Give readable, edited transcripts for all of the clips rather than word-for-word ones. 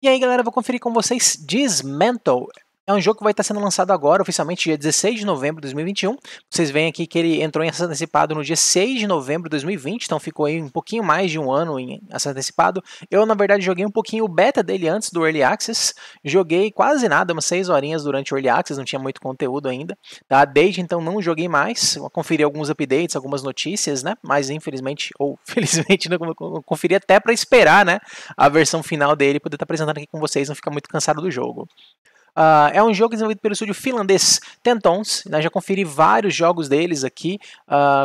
E aí, galera, eu vou conferir com vocês Dismantle. É um jogo que vai estar sendo lançado agora, oficialmente, dia 16 de novembro de 2021. Vocês veem aqui que ele entrou em acesso antecipado no dia 6 de novembro de 2020, então ficou aí um pouquinho mais de um ano em acesso antecipado. Eu, na verdade, joguei um pouquinho o beta dele antes do Early Access. Joguei quase nada, umas 6 horinhas durante o Early Access, não tinha muito conteúdo ainda. Tá? Desde então não joguei mais, conferi alguns updates, algumas notícias, né? Mas infelizmente, ou felizmente, não conferi até para esperar, né? A versão final dele, poder estar apresentando aqui com vocês, não ficar muito cansado do jogo. É um jogo desenvolvido pelo estúdio finlandês Tentons, né, já conferi vários jogos deles aqui,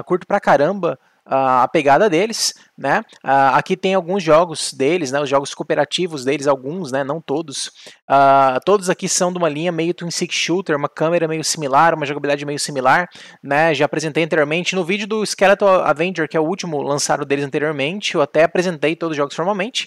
curto pra caramba a pegada deles, né? Aqui tem alguns jogos deles, né? Os jogos cooperativos deles, alguns, né? Não todos. Todos aqui são de uma linha meio Twin Stick Shooter, uma câmera meio similar, uma jogabilidade meio similar, né? Já apresentei anteriormente no vídeo do Skeleton Avenger, que é o último lançado deles anteriormente. Eu até apresentei todos os jogos formalmente.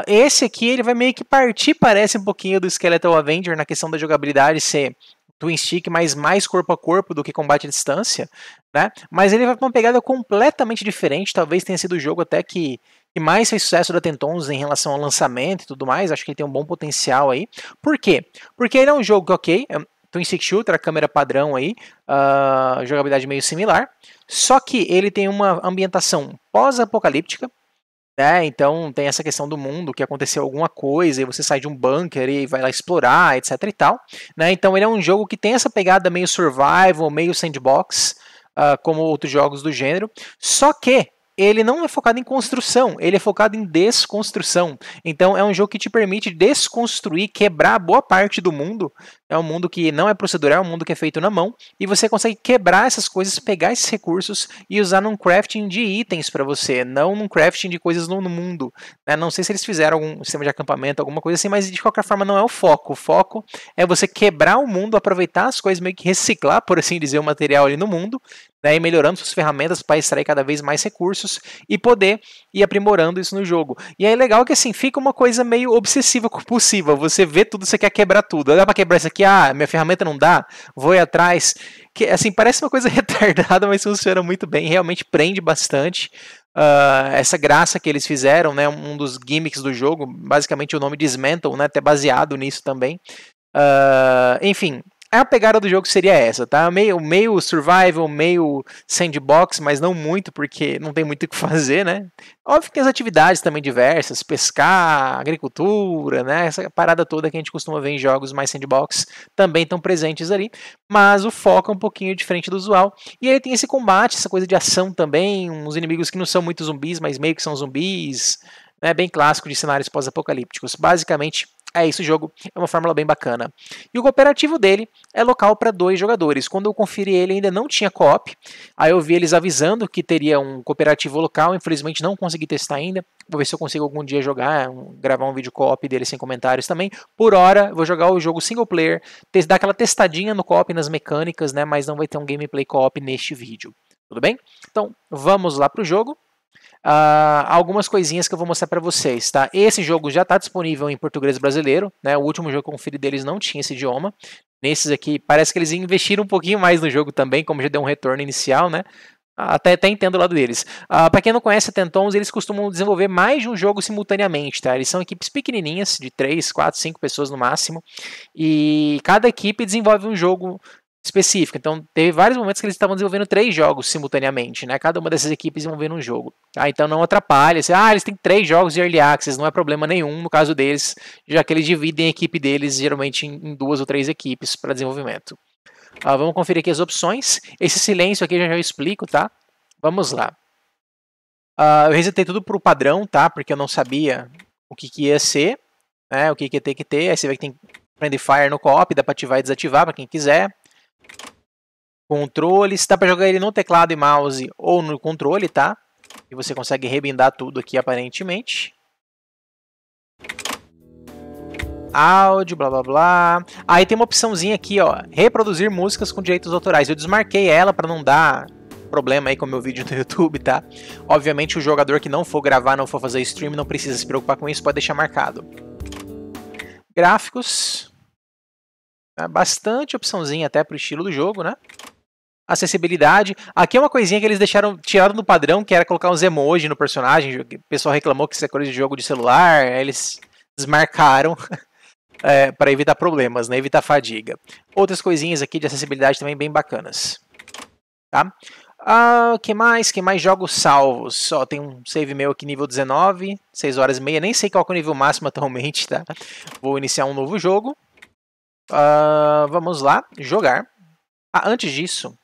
Esse aqui ele vai meio que partir, parece um pouquinho do Skeleton Avenger na questão da jogabilidade ser Twin Stick, mas mais corpo a corpo do que combate à distância, né? Mas ele vai com uma pegada completamente diferente, talvez tenha sido o jogo até que mais fez sucesso da Tentons em relação ao lançamento e tudo mais, acho que ele tem um bom potencial aí. Por quê? Porque ele é um jogo que, ok, é Twin Stick Shooter, a câmera padrão aí, jogabilidade meio similar, só que ele tem uma ambientação pós-apocalíptica, então tem essa questão do mundo, que aconteceu alguma coisa, e você sai de um bunker e vai lá explorar, etc e tal. Então ele é um jogo que tem essa pegada meio survival, meio sandbox, como outros jogos do gênero. Só que ele não é focado em construção, ele é focado em desconstrução. Então é um jogo que te permite desconstruir, quebrar boa parte do mundo. É um mundo que não é procedural, é um mundo que é feito na mão, e você consegue quebrar essas coisas, pegar esses recursos e usar num crafting de itens para você, não num crafting de coisas no mundo. Não sei se eles fizeram algum sistema de acampamento, alguma coisa assim, mas de qualquer forma não é o foco. O foco é você quebrar o mundo, aproveitar as coisas, meio que reciclar, por assim dizer, o material ali no mundo, e melhorando suas ferramentas para extrair cada vez mais recursos e poder ir aprimorando isso no jogo. E aí é legal que assim, fica uma coisa meio obsessiva compulsiva, você vê tudo, você quer quebrar tudo. Dá para quebrar isso aqui? Minha ferramenta não dá, vou ir atrás. Que, assim, parece uma coisa retardada, mas funciona muito bem, realmente prende bastante. Essa graça que eles fizeram, né, um dos gimmicks do jogo, basicamente o nome Dismantle, né, até baseado nisso também. Enfim, a pegada do jogo seria essa, tá? Meio survival, meio sandbox, mas não muito, porque não tem muito o que fazer, né? Óbvio que tem as atividades também diversas, pescar, agricultura, né? Essa parada toda que a gente costuma ver em jogos mais sandbox também estão presentes ali, mas o foco é um pouquinho diferente do usual. E aí tem esse combate, essa coisa de ação também, uns inimigos que não são muito zumbis, mas meio que são zumbis, né? Bem clássico de cenários pós-apocalípticos. Basicamente, é isso o jogo, é uma fórmula bem bacana. E o cooperativo dele é local para 2 jogadores. Quando eu conferi ele ainda não tinha co-op, aí eu vi eles avisando que teria um cooperativo local, infelizmente não consegui testar ainda. Vou ver se eu consigo algum dia jogar, gravar um vídeo co-op dele sem comentários também. Por hora, vou jogar o jogo single player, dar aquela testadinha no co-op nas mecânicas, né? Mas não vai ter um gameplay co-op neste vídeo. Tudo bem? Então, vamos lá para o jogo. Algumas coisinhas que eu vou mostrar para vocês, tá? Esse jogo já está disponível em português brasileiro, né? O último jogo que eu conferi deles não tinha esse idioma. Nesses aqui, parece que eles investiram um pouquinho mais no jogo também, como já deu um retorno inicial, né? Até entendo o lado deles. Para quem não conhece a Tentons, eles costumam desenvolver mais de um jogo simultaneamente, tá? Eles são equipes pequenininhas, de 3, 4, 5 pessoas no máximo, e cada equipe desenvolve um jogo específica. Então, teve vários momentos que eles estavam desenvolvendo 3 jogos simultaneamente, né? Cada uma dessas equipes desenvolvendo um jogo. Tá? Então, não atrapalha. Eles têm 3 jogos de Early Access, não é problema nenhum no caso deles, já que eles dividem a equipe deles geralmente em 2 ou 3 equipes para desenvolvimento. Vamos conferir aqui as opções. Esse silêncio aqui já eu explico, tá? Vamos lá. Eu resetei tudo para o padrão, tá? Porque eu não sabia o que ia ser, né? O que ia ter que ter. Aí você vê que tem Friendly Fire no co-op, dá para ativar e desativar para quem quiser. Controles, dá para jogar ele no teclado e mouse ou no controle, tá? E você consegue rebindar tudo aqui aparentemente. Áudio, blá blá blá. Aí tem uma opçãozinha aqui, ó, reproduzir músicas com direitos autorais. Eu desmarquei ela para não dar problema aí com o meu vídeo no YouTube, tá? Obviamente o jogador que não for gravar, não for fazer stream, não precisa se preocupar com isso, pode deixar marcado. Gráficos. Bastante opçãozinha até pro estilo do jogo, né? Acessibilidade. Aqui é uma coisinha que eles tiraram do padrão, que era colocar uns emoji no personagem. O pessoal reclamou que isso é coisa de jogo de celular. Eles desmarcaram para evitar problemas, né? Evitar fadiga. Outras coisinhas aqui de acessibilidade também bem bacanas. Tá? Que mais? Que mais jogos salvos? Ó, tem um save meu aqui nível 19, 6 horas e meia. Nem sei qual é o nível máximo atualmente, tá? Vou iniciar um novo jogo. Vamos lá, jogar. Antes disso,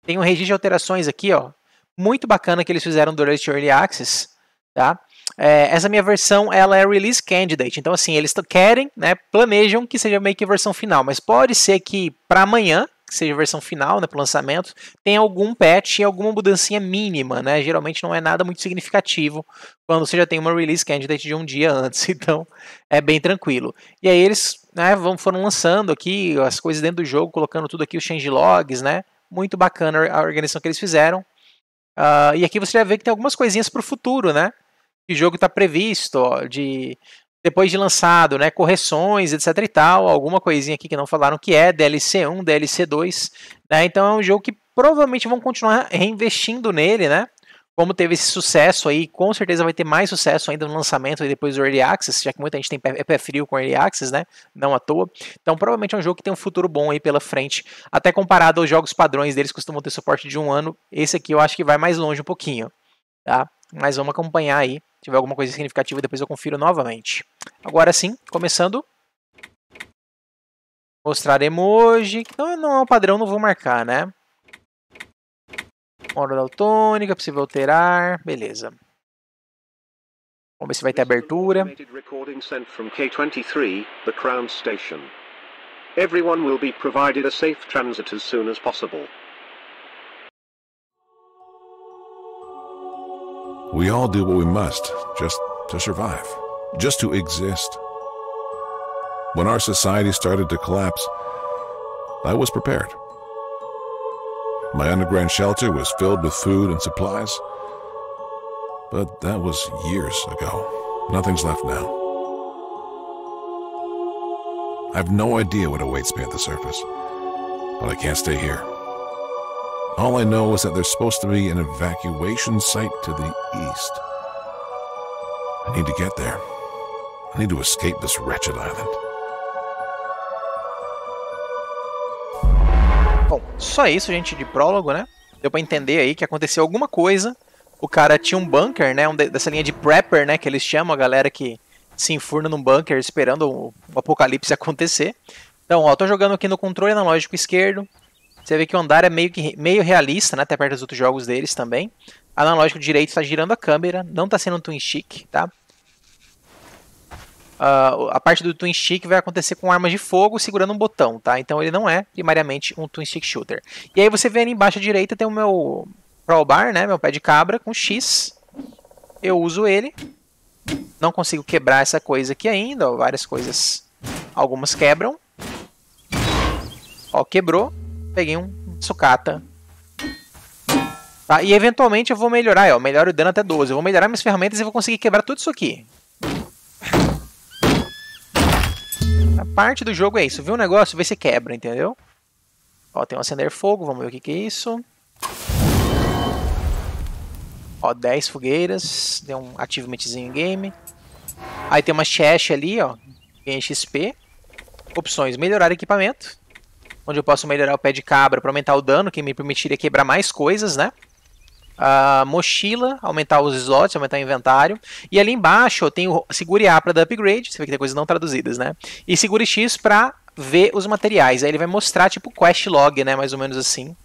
tem um registro de alterações aqui, ó. Muito bacana que eles fizeram durante o Early Access, tá? Essa minha versão, ela é Release Candidate. Então, assim, eles querem, né, planejam que seja meio que a versão final. Mas pode ser que para amanhã, que seja a versão final, né, para o lançamento, tenha algum patch e alguma mudancinha mínima, né? Geralmente não é nada muito significativo quando você já tem uma Release Candidate de um dia antes. Então, é bem tranquilo. E aí eles, né, foram lançando aqui as coisas dentro do jogo, colocando tudo aqui, os changelogs, né? Muito bacana a organização que eles fizeram. E aqui você já vê que tem algumas coisinhas para o futuro, né? O jogo está previsto, ó, depois de lançado, né? Correções, etc e tal. Alguma coisinha aqui que não falaram que é, DLC 1, DLC 2. Né? Então é um jogo que provavelmente vão continuar reinvestindo nele, né? Como teve esse sucesso aí, com certeza vai ter mais sucesso ainda no lançamento e depois do Early Access, já que muita gente tem pé frio com Early Access, né? Não à toa. Então provavelmente é um jogo que tem um futuro bom aí pela frente. Até comparado aos jogos padrões deles, costumam ter suporte de 1 ano. Esse aqui eu acho que vai mais longe um pouquinho, tá? Mas vamos acompanhar aí. Se tiver alguma coisa significativa, depois eu confiro novamente. Agora sim, começando. Mostrar emoji. Então não é um padrão, não vou marcar, né? Hora daltônica, possível alterar. Beleza. Vamos ver se vai ter abertura. Everyone will be provided a safe transit as soon as possible. We all do what we must, just to survive, just to exist. When our society started to collapse, I was prepared. My underground shelter was filled with food and supplies, but that was years ago. Nothing's left now. I have no idea what awaits me at the surface, but I can't stay here. All I know is that there's supposed to be an evacuation site to the east. I need to get there. I need to escape this wretched island. Bom, só isso, gente, de prólogo, né? Deu pra entender aí que aconteceu alguma coisa. O cara tinha um bunker, né? Dessa linha de prepper, né? Que eles chamam a galera que se enfurna num bunker esperando o apocalipse acontecer. Então, ó, tô jogando aqui no controle analógico esquerdo. Você vê que o andar é meio realista, né? Até perto dos outros jogos deles também. Analógico direito está girando a câmera, não está sendo um twin stick, tá? A parte do twin stick vai acontecer com armas de fogo segurando um botão, tá? Então ele não é primariamente um twin stick shooter. E aí você vê ali embaixo à direita tem o meu crowbar, né? Meu pé de cabra com X. Eu uso ele. Não consigo quebrar essa coisa aqui ainda, ó, várias coisas. Algumas quebram. Ó, quebrou. Peguei um sucata. Tá? E eventualmente eu vou melhorar, ó, melhoro o dano até 12. Eu vou melhorar minhas ferramentas e vou conseguir quebrar tudo isso aqui. A parte do jogo é isso. Viu um negócio? Vê se quebra, entendeu? Ó, tem um acender fogo, vamos ver o que é isso. Ó, 10 fogueiras. Deu um achievementzinho em game. Aí tem uma chest ali, ó. Ganha XP. Opções: melhorar equipamento, onde eu posso melhorar o pé de cabra para aumentar o dano, que me permitiria quebrar mais coisas, né? Mochila, aumentar os slots, aumentar o inventário. E ali embaixo eu tenho segure A para dar upgrade, você vê que tem coisas não traduzidas, né? E segure X para ver os materiais. Aí ele vai mostrar tipo quest log, né? Mais ou menos assim.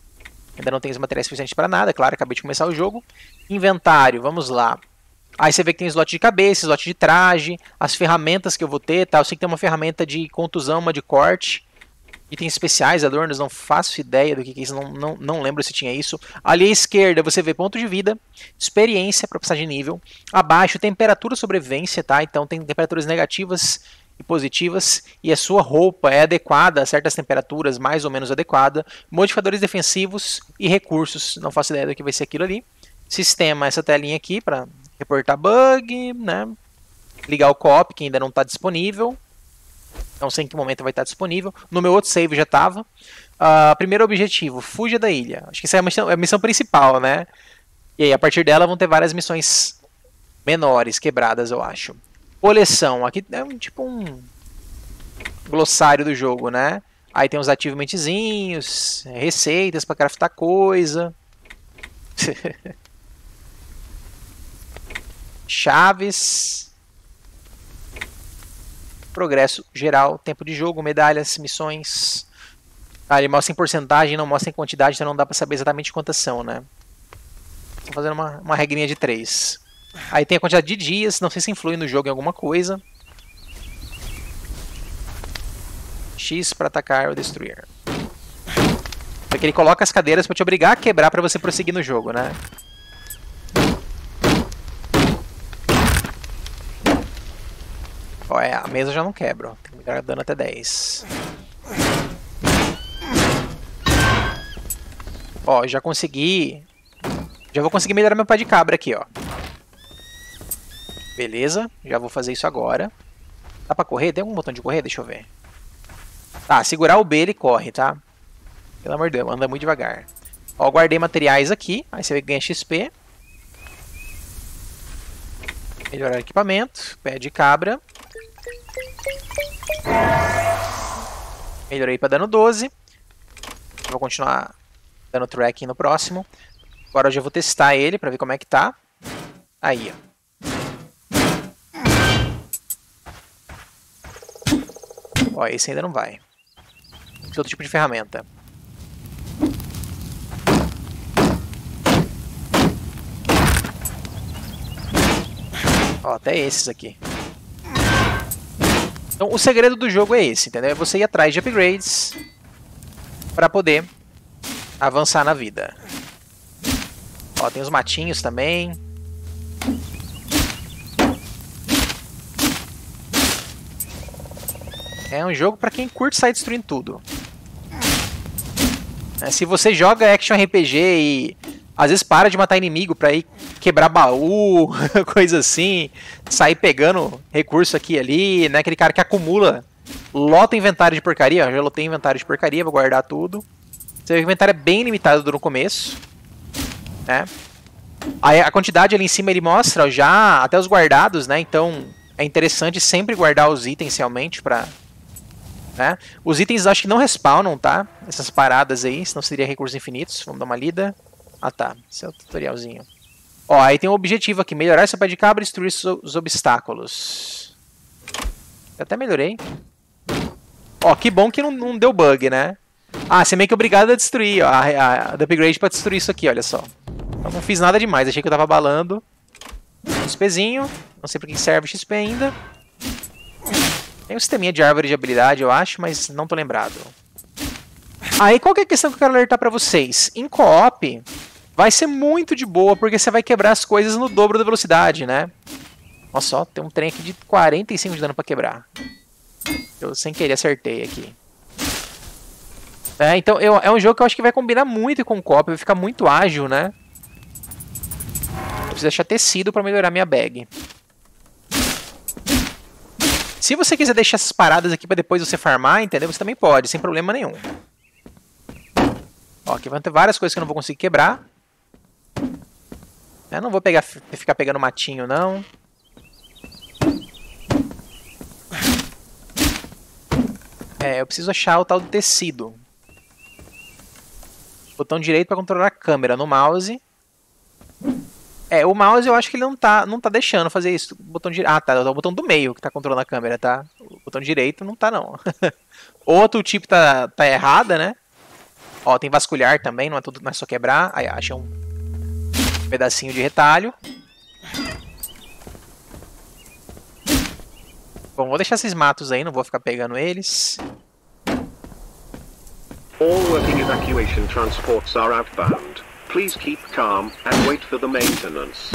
Ainda não tem os materiais suficientes para nada, claro, acabei de começar o jogo. Inventário, vamos lá. Aí você vê que tem slot de cabeça, slot de traje, as ferramentas que eu vou ter, tá? Eu sei que tem uma ferramenta de contusão, uma de corte. Itens especiais, adornos, não faço ideia do que é isso, não lembro se tinha isso. Ali à esquerda você vê ponto de vida, experiência para passar de nível. Abaixo, temperatura e sobrevivência, tá? Então tem temperaturas negativas e positivas. E a sua roupa é adequada a certas temperaturas, mais ou menos adequada. Modificadores defensivos e recursos, não faço ideia do que vai ser aquilo ali. Sistema, essa telinha aqui para reportar bug, né? Ligar o co-op, que ainda não está disponível. Não sei em que momento vai estar disponível. No meu outro save já estava. Primeiro objetivo, fuja da ilha. Acho que essa é a missão principal, né? E aí, a partir dela vão ter várias missões menores, quebradas, eu acho. Coleção. Aqui é tipo um glossário do jogo, né? Aí tem uns achievementzinhos, receitas para craftar coisa. Chaves. Progresso geral, tempo de jogo, medalhas, missões. Ah, ele mostra em porcentagem, não mostra em quantidade, então não dá pra saber exatamente quantas são, né? Tô fazendo uma regrinha de 3. Aí tem a quantidade de dias, não sei se influi no jogo em alguma coisa. X para atacar ou destruir. Porque ele coloca as cadeiras pra te obrigar a quebrar pra você prosseguir no jogo, né? Ó, a mesa já não quebra, ó. Tem que melhorar dano até 10. Ó, já consegui. Já vou conseguir melhorar meu pé de cabra aqui, ó. Beleza, já vou fazer isso agora. Dá pra correr? Tem algum botão de correr? Deixa eu ver. Tá, segurar o B ele corre, tá? Pelo amor de Deus, anda muito devagar. Ó, guardei materiais aqui, aí você ganha XP. Melhorar equipamento, pé de cabra. Melhorei para dano 12. Vou continuar dando tracking no próximo. Agora eu já vou testar ele para ver como é que tá. Aí, ó. Ó, esse ainda não vai. Tem outro tipo de ferramenta. Ó, até esses aqui. Então o segredo do jogo é esse, entendeu? É você ir atrás de upgrades para poder avançar na vida. Ó, tem os matinhos também. É um jogo para quem curte sair destruindo tudo. Se você joga Action RPG e às vezes para de matar inimigo para ir quebrar baú, coisa assim, sair pegando recurso aqui e ali, né? Aquele cara que acumula, lota inventário de porcaria. Ó, já lotei inventário de porcaria, vou guardar tudo. Você vê que o inventário é bem limitado no começo, né? Aí a quantidade ali em cima ele mostra, ó, já até os guardados, né? Então é interessante sempre guardar os itens realmente para, né? Os itens acho que não respawnam, tá? Essas paradas aí, senão seria recursos infinitos. Vamos dar uma lida. Ah tá, esse é o tutorialzinho. Ó, aí tem um objetivo aqui, melhorar seu pé de cabra e destruir os obstáculos. Eu até melhorei. Ó, que bom que não deu bug, né? Ah, você é meio que obrigado a destruir, ó, a upgrade pra destruir isso aqui, olha só. Eu não fiz nada demais, achei que eu tava abalando. XPzinho, não sei pra que serve XP ainda. Tem um sisteminha de árvore de habilidade, eu acho, mas não tô lembrado. Aí, qual que é a questão que eu quero alertar pra vocês? Em co-op, vai ser muito de boa, porque você vai quebrar as coisas no dobro da velocidade, né? Olha só, tem um trem aqui de 45 de dano pra quebrar. Eu sem querer acertei aqui. Então, é um jogo que eu acho que vai combinar muito com o co-op, vai ficar muito ágil, né? Eu preciso achar tecido pra melhorar minha bag. Se você quiser deixar essas paradas aqui pra depois você farmar, entendeu? Você também pode, sem problema nenhum. Ó, aqui vão ter várias coisas que eu não vou conseguir quebrar. Eu não vou ficar pegando matinho, não. Eu preciso achar o tal do tecido. Botão direito para controlar a câmera no mouse. O mouse eu acho que ele não tá deixando fazer isso. Botão direito. Ah, tá. É o botão do meio que tá controlando a câmera, tá? O botão direito não tá, não. Outro tipo tá errada, né? Ó, tem vasculhar também, não é só quebrar. Aí, achei um pedacinho de retalho. Bom, vou deixar esses matos aí, não vou ficar pegando eles. All working evacuation transports are outbound. Please keep calm and wait for the maintenance.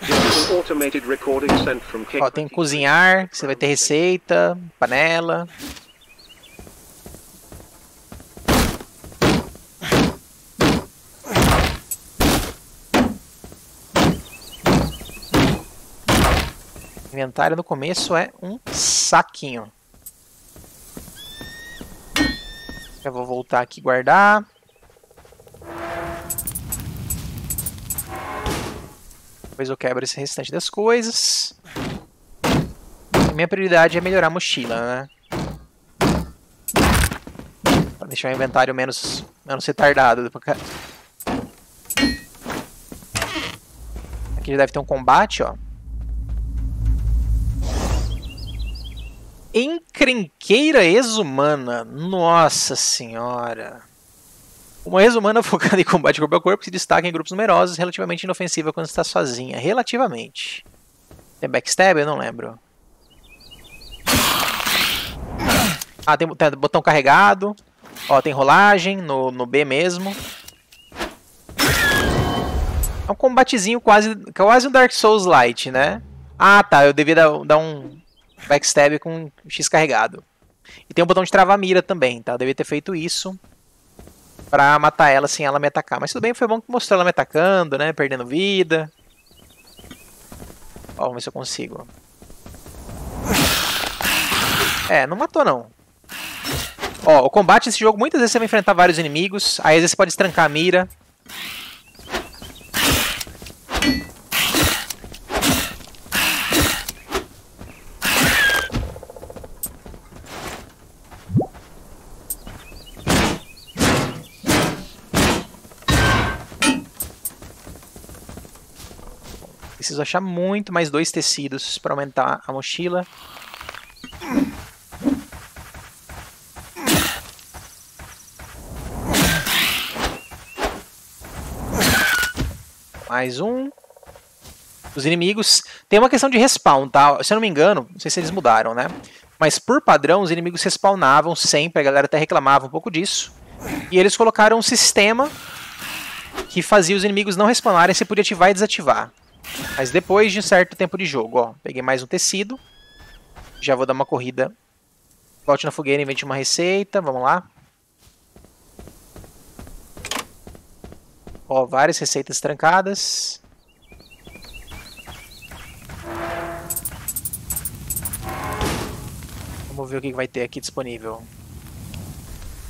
This is an automated recording sent from Ó, tem cozinhar, você vai ter receita, panela. Inventário no começo é um saquinho. Eu vou voltar aqui e guardar. Depois eu quebro esse restante das coisas. minha prioridade é melhorar a mochila, né? Pra deixar o inventário menos retardado. Aqui já deve ter um combate, ó. Encrenqueira exumana. Nossa senhora. Uma exumana focada em combate corpo a corpo se destaca em grupos numerosos, relativamente inofensiva quando está sozinha. Relativamente. Tem backstab? Eu não lembro. Ah, tem botão carregado. Ó, tem rolagem no B mesmo. É um combatezinho quase um Dark Souls Light, né? Ah, tá. Eu devia dar um backstab com X carregado. E tem um botão de travar mira também, tá? Eu devia ter feito isso pra matar ela sem ela me atacar. Mas tudo bem, foi bom que mostrou ela me atacando, né? Perdendo vida. Ó, vamos ver se eu consigo. É, não matou não. Ó, o combate nesse jogo, muitas vezes você vai enfrentar vários inimigos. Aí às vezes você pode estrancar a mira. Preciso achar muito mais 2 tecidos para aumentar a mochila. Mais um. Os inimigos... Tem uma questão de respawn, tá? Se eu não me engano, não sei se eles mudaram, né? Mas por padrão, os inimigos respawnavam sempre. A galera até reclamava um pouco disso. E eles colocaram um sistema que fazia os inimigos não respawnarem. Você podia ativar e desativar. Mas depois de um certo tempo de jogo, ó. Peguei mais um tecido. Já vou dar uma corrida. Volte na fogueira e invente uma receita. Vamos lá. Ó, várias receitas trancadas. Vamos ver o que vai ter aqui disponível.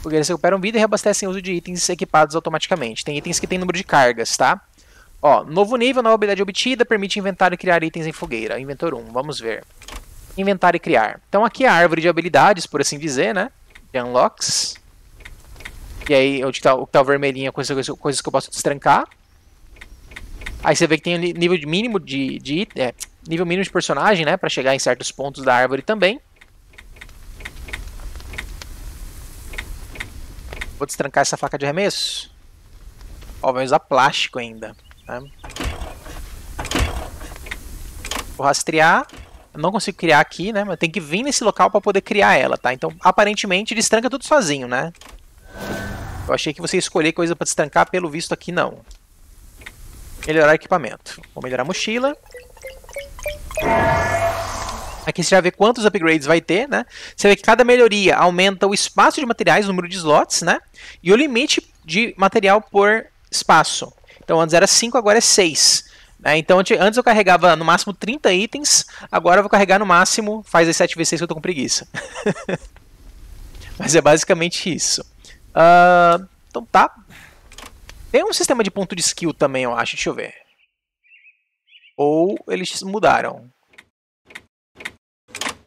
Fogueiras recuperam vida e reabastecem o uso de itens equipados automaticamente. Tem itens que tem número de cargas, tá? Ó, novo nível, nova habilidade obtida, permite inventar e criar itens em fogueira. Inventor 1, vamos ver. Inventar e criar. Então aqui é a árvore de habilidades, por assim dizer, né? De unlocks. E aí, o que tá o vermelhinho é coisas que eu posso destrancar. Aí você vê que tem nível mínimo nível mínimo de personagem, né? Pra chegar em certos pontos da árvore também. Vou destrancar essa faca de arremesso. Ó, vai usar plástico ainda. Né? Vou rastrear. Eu não consigo criar aqui, né? Mas tem que vir nesse local para poder criar ela, tá? Então, aparentemente, destranca tudo sozinho, né? Eu achei que você ia escolher coisa para destrancar, pelo visto aqui não. Melhorar equipamento. Vou melhorar a mochila. Aqui você já vê quantos upgrades vai ter, né? Você vê que cada melhoria aumenta o espaço de materiais, o número de slots, né? E o limite de material por espaço. Então antes era 5, agora é 6. Né? Então antes eu carregava no máximo 30 itens, agora eu vou carregar no máximo, faz as 7x6 que eu tô com preguiça. Mas é basicamente isso. Então tá. Tem um sistema de ponto de skill também, eu acho. Deixa eu ver. Ou eles mudaram.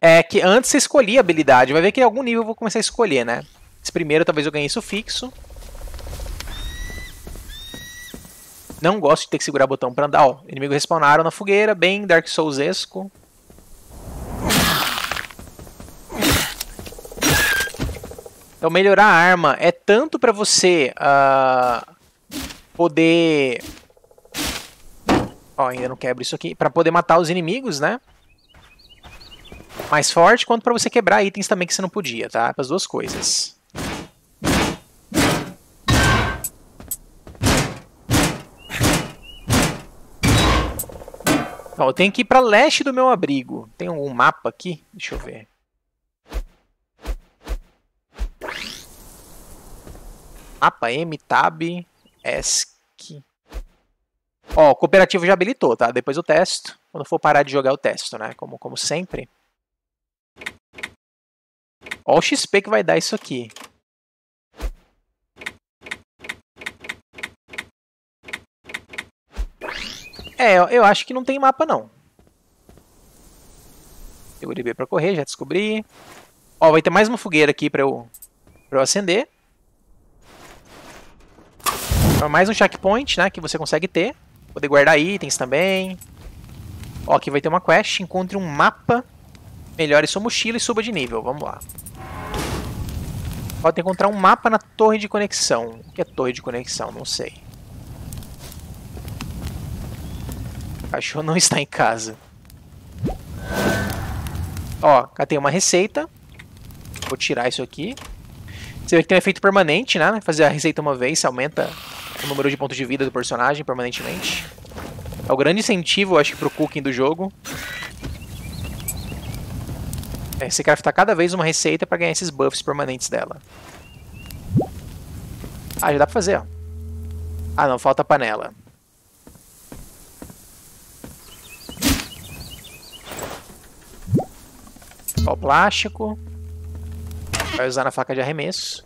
É que antes você escolhia a habilidade. Vai ver que em algum nível eu vou começar a escolher, né? Esse primeiro talvez eu ganhe sufixo. Não gosto de ter que segurar o botão pra andar. Ó, inimigo respawnaram na fogueira. Bem Dark Souls-esco. Então melhorar a arma é tanto pra você poder... Ó, ainda não quebro isso aqui. Pra poder matar os inimigos, né? Mais forte, quanto pra você quebrar itens também que você não podia, tá? As duas coisas. Ó, eu tenho que ir pra leste do meu abrigo. Tem algum mapa aqui? Deixa eu ver. Mapa M, Tab, ESC. Ó, o cooperativo já habilitou, tá? Depois eu testo. Quando eu for parar de jogar eu testo, né? Como sempre. Ó o XP que vai dar isso aqui. É, eu acho que não tem mapa não. Segure B pra correr, já descobri. Ó, vai ter mais uma fogueira aqui pra eu acender. Então, mais um checkpoint, né, que você consegue ter. Poder guardar itens também. Ó, aqui vai ter uma quest. Encontre um mapa. Melhore sua mochila e suba de nível. Vamos lá. Pode encontrar um mapa na torre de conexão. O que é torre de conexão? Não sei. O cachorro não está em casa. Ó, cá tem uma receita. Vou tirar isso aqui. Você vê que tem um efeito permanente, né? Fazer a receita uma vez, você aumenta o número de pontos de vida do personagem permanentemente. É o grande incentivo, eu acho, pro cooking do jogo. É, você craftar cada vez uma receita pra ganhar esses buffs permanentes dela. Ah, já dá pra fazer, ó. Ah, não, falta a panela. Ó, o plástico. Vai usar na faca de arremesso.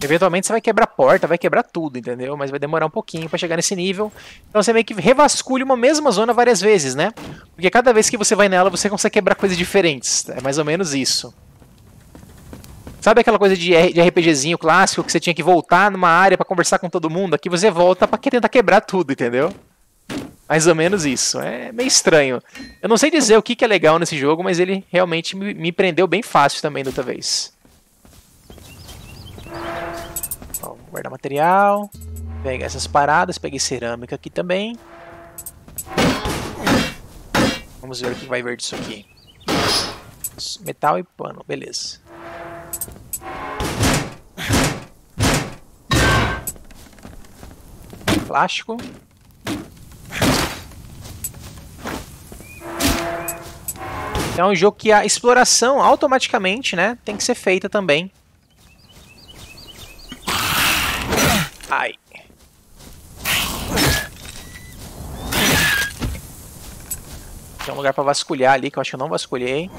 Eventualmente você vai quebrar a porta, vai quebrar tudo, entendeu? Mas vai demorar um pouquinho pra chegar nesse nível. Então você meio que revasculha uma mesma zona várias vezes, né? Porque cada vez que você vai nela, você consegue quebrar coisas diferentes. É mais ou menos isso. Sabe aquela coisa de RPGzinho clássico que você tinha que voltar numa área pra conversar com todo mundo? Aqui você volta pra tentar quebrar tudo, entendeu? Mais ou menos isso. É meio estranho. Eu não sei dizer o que é legal nesse jogo, mas ele realmente me prendeu bem fácil também da outra vez. Ó, vou guardar material. Pegar essas paradas. Peguei cerâmica aqui também. Vamos ver o que vai vir disso aqui. Metal e pano. Beleza. Plástico. É um jogo que a exploração automaticamente, né, tem que ser feita também. Ai. Tem um lugar pra vasculhar ali que eu acho que eu não vasculhei.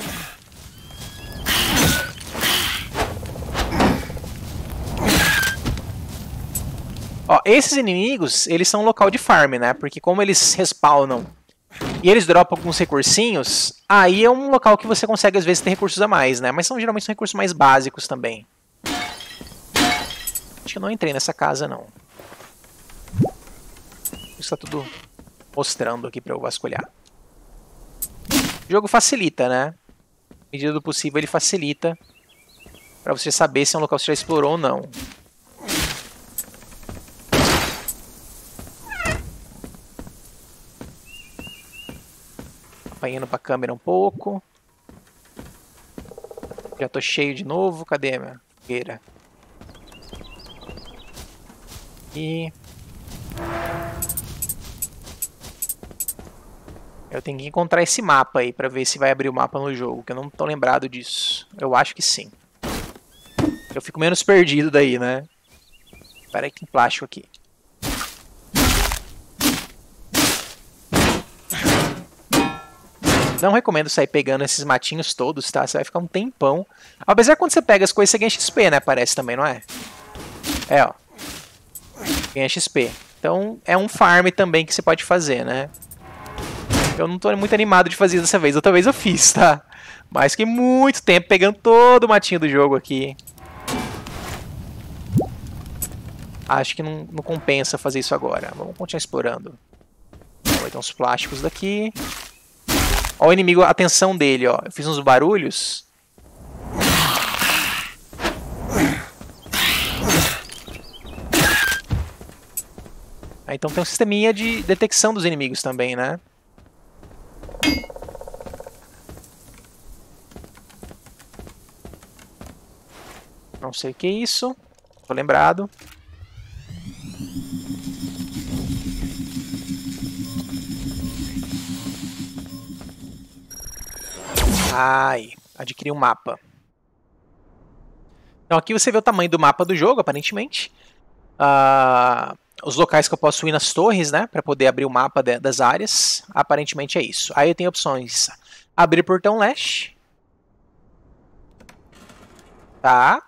Ó, esses inimigos, eles são um local de farm, né? Porque como eles respawnam e eles dropam alguns recursinhos, aí é um local que você consegue às vezes ter recursos a mais, né? Mas geralmente são recursos mais básicos também. Acho que eu não entrei nessa casa, não. Isso tá tudo mostrando aqui pra eu vasculhar. O jogo facilita, né? À medida do possível ele facilita pra você saber se é um local que você já explorou ou não. Apanhando pra câmera um pouco. Já tô cheio de novo. Cadê a minha fogueira? E eu tenho que encontrar esse mapa aí pra ver se vai abrir o mapa no jogo, que eu não tô lembrado disso. Eu acho que sim. Eu fico menos perdido daí, né? Espera aí que tem plástico aqui. Não recomendo sair pegando esses matinhos todos, tá? Você vai ficar um tempão. Apesar que quando você pega as coisas, você ganha XP, né? Parece também, não é? É, ó. Ganha XP. Então, é um farm também que você pode fazer, né? Eu não tô muito animado de fazer isso dessa vez. Outra vez eu fiz, tá? Mas fiquei muito tempo pegando todo o matinho do jogo aqui. Acho que não compensa fazer isso agora. Vamos continuar explorando. Vai ter uns plásticos daqui. Ó o inimigo, a atenção dele, ó. Eu fiz uns barulhos. Então tem um sisteminha de detecção dos inimigos também, né? Não sei o que é isso. Tô lembrado. Ai, adquiri um mapa. Então aqui você vê o tamanho do mapa do jogo, aparentemente. Os locais que eu posso ir nas torres, né, para poder abrir o mapa das áreas. Aparentemente é isso. Aí eu tenho opções. Abrir portão leste. Tá.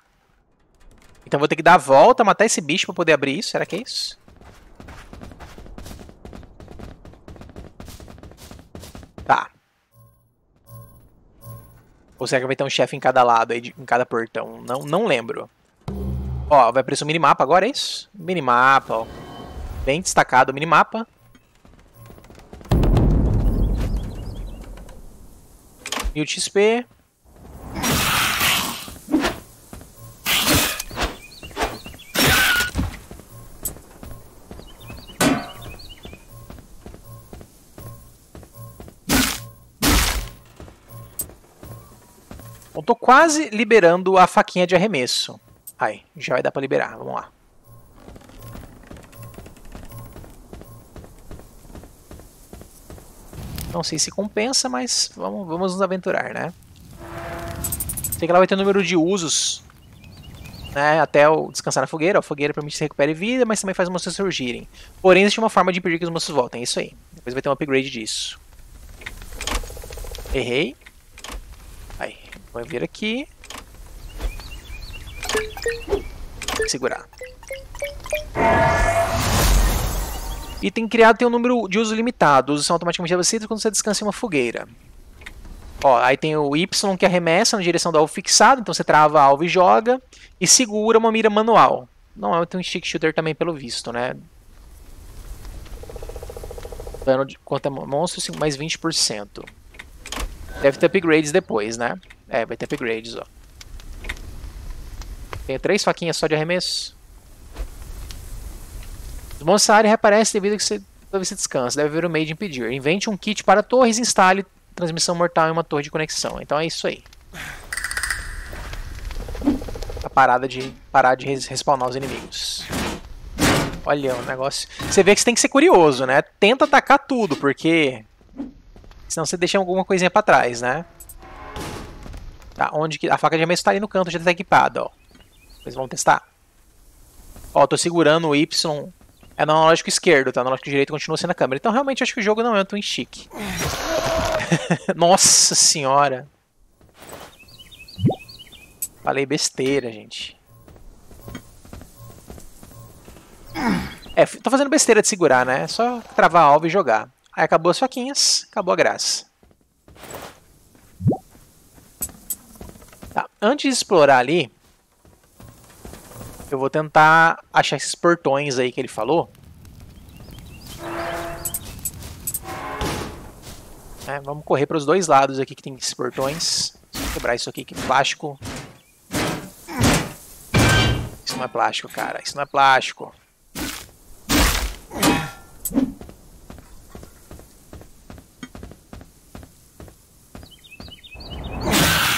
Então vou ter que dar a volta, matar esse bicho pra poder abrir isso. Será que é isso? Tá. Ou será que vai ter um chefe em cada lado aí, em cada portão? Não lembro. Ó, vai aparecer o minimapa agora, é isso? Minimapa, ó. Bem destacado o minimapa. Mil XP. Eu tô quase liberando a faquinha de arremesso. Aí, já vai dar pra liberar, vamos lá. Não sei se compensa, mas vamos nos aventurar, né? Sei que ela vai ter um número de usos, né, até o descansar na fogueira. A fogueira permite que você recupere vida, mas também faz os monstros surgirem. Porém, existe uma forma de impedir que os monstros voltem, é isso aí. Depois vai ter um upgrade disso. Errei. Aí, vai vir aqui. Segurar. Item criado tem um número de uso limitado. Usos são automaticamente reduzidos quando você descansa em uma fogueira. Ó, aí tem o Y que arremessa na direção do alvo fixado. Então você trava alvo e joga. E segura uma mira manual. Não é um stick shooter também, pelo visto, né? Dano contra monstros mais 20%. Deve ter upgrades depois, né? É, vai ter upgrades, ó. Tenho 3 faquinhas só de arremesso. Os monstros na área reaparecem devido a que você descansa. Deve haver um meio de impedir. Invente um kit para torres e instale transmissão mortal em uma torre de conexão. Então é isso aí. A parar de respawnar os inimigos. Olha o negócio. Você vê que você tem que ser curioso, né? Tenta atacar tudo, porque senão você deixa alguma coisinha pra trás, né? Tá, onde que a faca de arremesso tá ali no canto, já tá equipada, ó. Vocês vão testar. Ó, tô segurando o Y. É no analógico esquerdo, tá? No analógico direito continua sendo a câmera. Então realmente acho que o jogo não é tão chique. Nossa senhora. Falei besteira, gente. É, tô fazendo besteira de segurar, né? É só travar a alvo e jogar. Aí acabou as faquinhas, acabou a graça. Tá, antes de explorar ali, eu vou tentar achar esses portões aí que ele falou. É, vamos correr para os dois lados aqui que tem esses portões. Vou quebrar isso aqui, que é plástico. Isso não é plástico, cara. Isso não é plástico.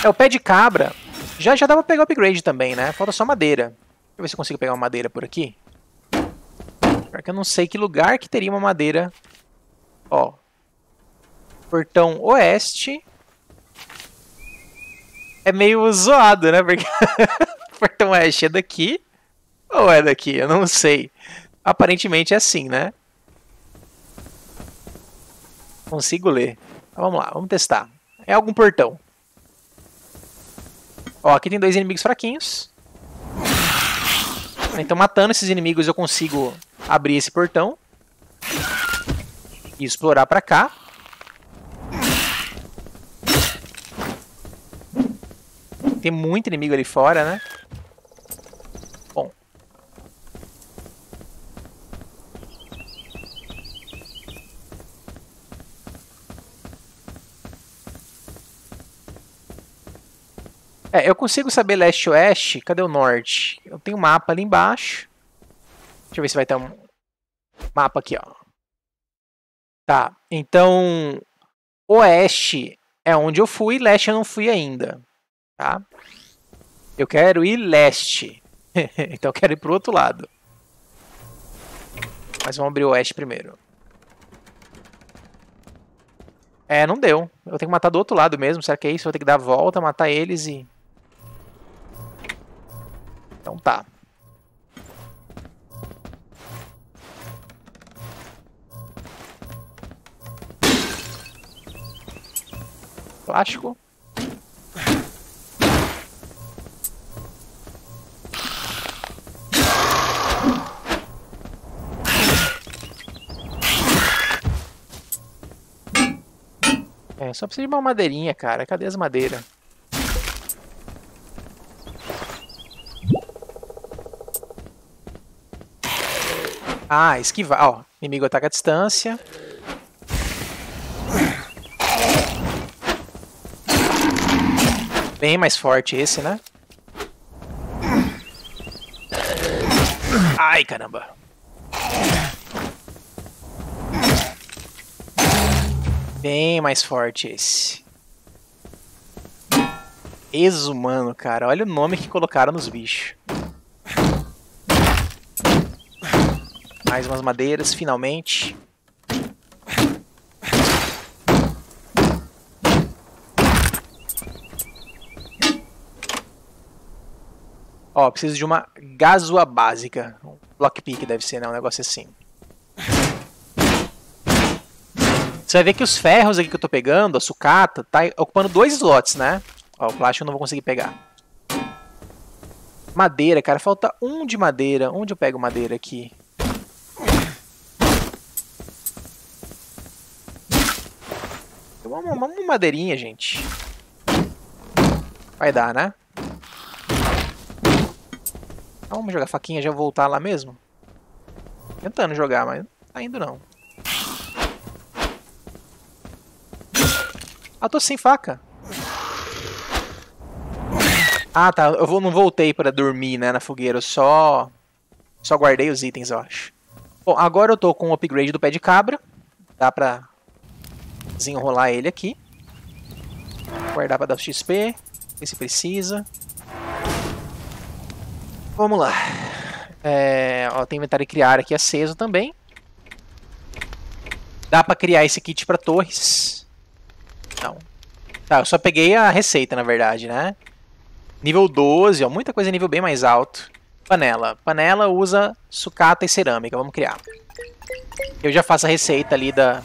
É, o pé de cabra. Já dá pra pegar o upgrade também, né? Falta só madeira. Deixa eu ver se eu consigo pegar uma madeira por aqui. Porque eu não sei que lugar que teria uma madeira. Ó. Portão oeste. É meio zoado, né? Porque portão oeste é daqui. Ou é daqui? Eu não sei. Aparentemente é assim, né? Consigo ler. Então, vamos lá, vamos testar. É algum portão. Ó, aqui tem 2 inimigos fraquinhos. Então, matando esses inimigos, eu consigo abrir esse portão e explorar pra cá. Tem muito inimigo ali fora, né? Bom. É, eu consigo saber leste e oeste. Cadê o norte? Eu tenho um mapa ali embaixo. Deixa eu ver se vai ter um mapa aqui, ó. Tá, então oeste é onde eu fui, leste eu não fui ainda. Tá? Eu quero ir leste. Então eu quero ir pro outro lado. Mas vamos abrir o oeste primeiro. É, não deu. Eu tenho que matar do outro lado mesmo. Será que é isso? Eu vou ter que dar a volta, matar eles e... Então tá. Plástico. É, só precisa de uma madeirinha, cara. Cadê as madeiras? Ah, esquivar. Ó, inimigo ataca a distância. Bem mais forte esse, né? Ai, caramba. Bem mais forte esse. Ex-humano, cara. Olha o nome que colocaram nos bichos. Mais umas madeiras, finalmente. Ó, preciso de uma gazua básica. Um lockpick deve ser, né? Um negócio assim. Você vai ver que os ferros aqui que eu tô pegando, a sucata, tá ocupando 2 slots, né? Ó, o plástico eu não vou conseguir pegar. Madeira, cara. Falta 1 de madeira. Onde eu pego madeira aqui? Uma madeirinha, gente. Vai dar, né? Então, vamos jogar faquinha e já voltar lá mesmo? Tentando jogar, mas não tá indo não. Ah, tô sem faca. Ah, tá. Eu não voltei pra dormir, né, na fogueira. Eu só guardei os itens, eu acho. Bom, agora eu tô com o upgrade do pé de cabra. Dá pra desenrolar ele aqui. Guardar pra dar o XP. Ver se precisa. Vamos lá. Ó, tem inventário e criar aqui aceso também. Dá pra criar esse kit pra torres. Não. Tá, eu só peguei a receita, na verdade, né? Nível 12, ó, muita coisa nível bem mais alto. Panela. Panela usa sucata e cerâmica. Vamos criar. Eu já faço a receita ali da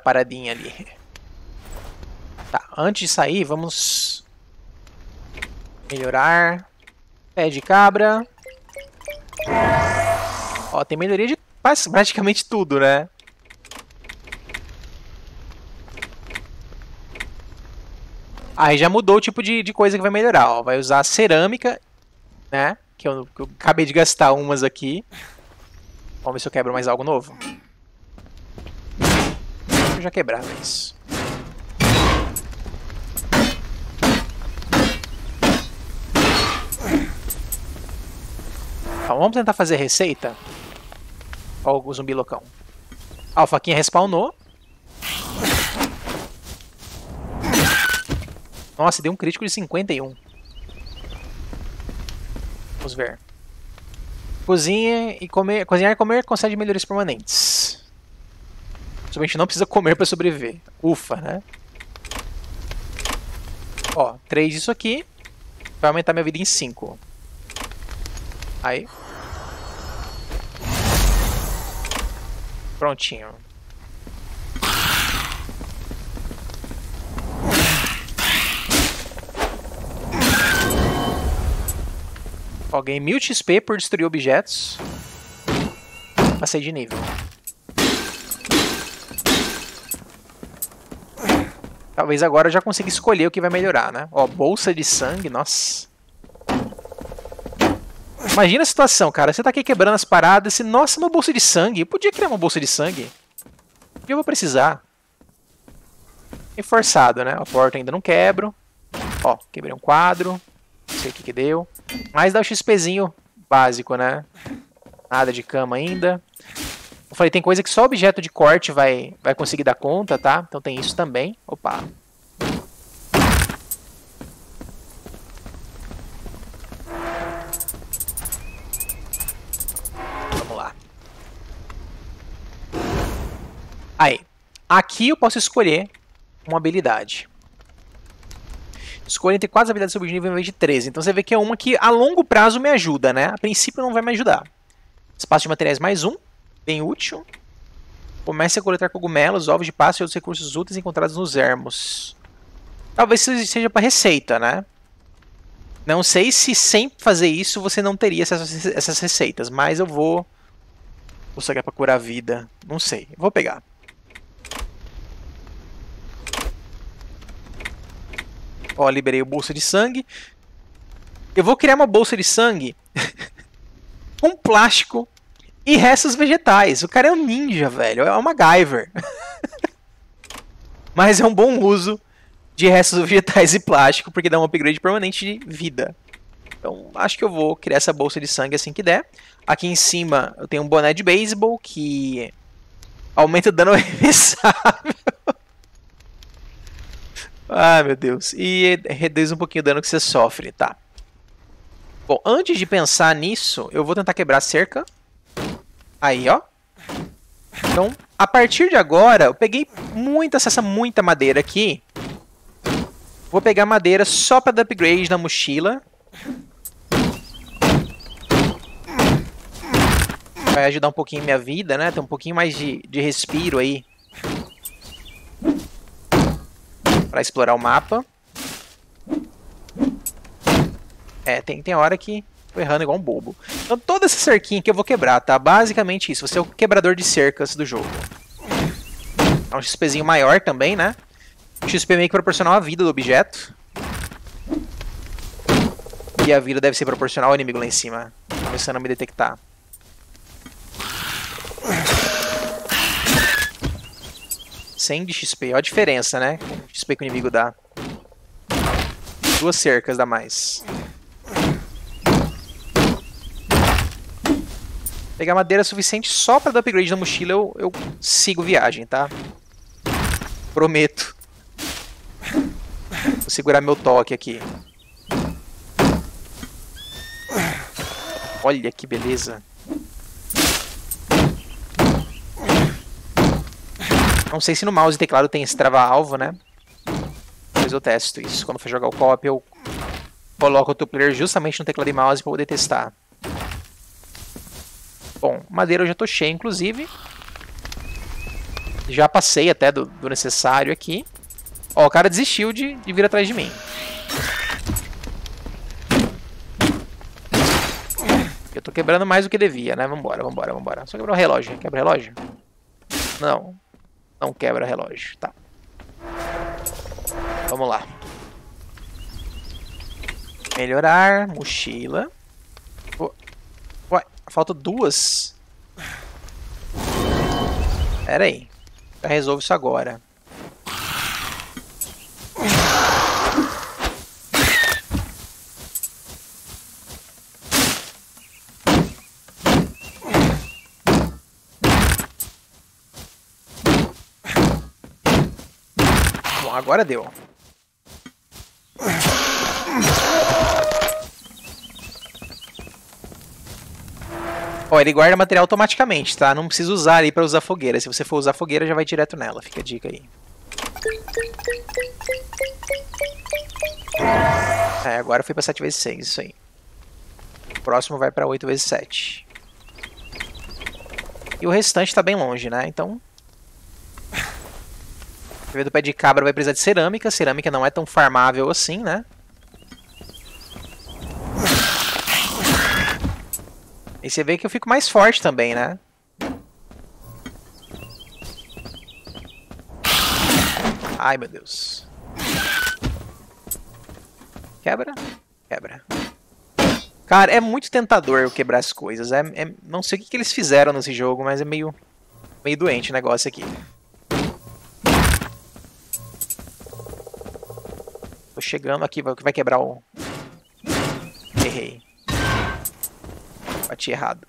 paradinha ali. Tá, antes de sair, vamos melhorar. Pé de cabra. Ó, tem melhoria de praticamente tudo, né? Aí já mudou o tipo de coisa que vai melhorar, ó. Vai usar cerâmica, né? Que eu acabei de gastar umas aqui. Vamos ver se eu quebro mais algo novo. Eu já quebrava isso. Então, vamos tentar fazer a receita. Ó o zumbi loucão. Ó, a faquinha respawnou. Nossa, deu um crítico de 51. Vamos ver. Cozinhar e comer concede melhorias permanentes. Somente não precisa comer para sobreviver. Ufa, né? Ó, 3 disso aqui. Vai aumentar minha vida em 5. Aí. Prontinho. Ó, ganhei 1000 XP por destruir objetos. Passei de nível. Talvez agora eu já consiga escolher o que vai melhorar, né? Ó, bolsa de sangue, nossa. Imagina a situação, cara. Você tá aqui quebrando as paradas e, nossa, uma bolsa de sangue. Eu podia criar uma bolsa de sangue. E eu vou precisar. E forçado, né? A porta ainda não quebro. Ó, quebrei um quadro. Não sei o que deu. Mas dá o XPzinho básico, né? Nada de cama ainda. Eu falei, tem coisa que só objeto de corte vai conseguir dar conta, tá? Então tem isso também. Opa. Vamos lá. Aí. Aqui eu posso escolher uma habilidade. Escolha entre 4 habilidades sobre nível em vez de 13. Então você vê que é uma que a longo prazo me ajuda, né? A princípio não vai me ajudar. Espaço de materiais mais 1. Bem útil. Comece a coletar cogumelos, ovos de páscoa e outros recursos úteis encontrados nos ermos. Talvez seja para receita, né? Não sei se sem fazer isso você não teria essas receitas. Mas eu vou... Ou será que é para curar a vida? Não sei. Eu vou pegar. Ó, liberei o bolsa de sangue. Eu vou criar uma bolsa de sangue com plástico e restos vegetais. O cara é um ninja, velho. É um MacGyver. Mas é um bom uso de restos vegetais e plástico, porque dá um upgrade permanente de vida. Então, acho que eu vou criar essa bolsa de sangue assim que der. Aqui em cima eu tenho um boné de beisebol que aumenta o dano arremessável. Ah, meu Deus. E reduz um pouquinho o dano que você sofre, tá? Bom, antes de pensar nisso, eu vou tentar quebrar a cerca. Aí, ó. Então, a partir de agora, eu peguei muita madeira aqui. Vou pegar madeira só para dar upgrade na mochila. Vai ajudar um pouquinho minha vida, né? Tem um pouquinho mais de respiro aí. Para explorar o mapa. É, tem hora que tô errando igual um bobo. Então toda essa cerquinha que eu vou quebrar, tá? Basicamente isso. Você é o quebrador de cercas do jogo. É um XPzinho maior também, né? O XP meio que proporcional à vida do objeto. E a vida deve ser proporcional ao inimigo lá em cima. Começando a me detectar. Sem de XP. Olha a diferença, né? O XP que o inimigo dá. 2 cercas dá mais. Pegar madeira suficiente só para dar upgrade na mochila, eu sigo viagem, tá? Prometo. Vou segurar meu toque aqui. Olha que beleza. Não sei se no mouse e teclado tem esse trava-alvo, né? Mas eu testo isso. Quando for jogar o co-op, eu coloco o outro player justamente no teclado e mouse para poder testar. Bom, madeira eu já tô cheio, inclusive. Já passei até do necessário aqui. Ó, o cara desistiu de vir atrás de mim. Eu tô quebrando mais do que devia, né? Vambora. Só quebrar o relógio. Quebra o relógio? Não. Não quebra o relógio. Tá. Vamos lá. Melhorar. Mochila. Ué, falta 2. Pera aí. Já resolvo isso agora. Bom, agora deu. Ó, ele guarda material automaticamente, tá? Não precisa usar aí pra usar fogueira. Se você for usar fogueira, já vai direto nela. Fica a dica aí. É, agora foi pra 7 vezes 6, isso aí. O próximo vai pra 8 vezes 7. E o restante tá bem longe, né? Então... o bebê do pé de cabra vai precisar de cerâmica. Cerâmica não é tão farmável assim, né? E você vê que eu fico mais forte também, né? Ai, meu Deus. Quebra? Quebra. Cara, é muito tentador eu quebrar as coisas. Não sei o que eles fizeram nesse jogo, mas é meio doente o negócio aqui. Tô chegando aqui, vai quebrar o... Errei. Bati errado.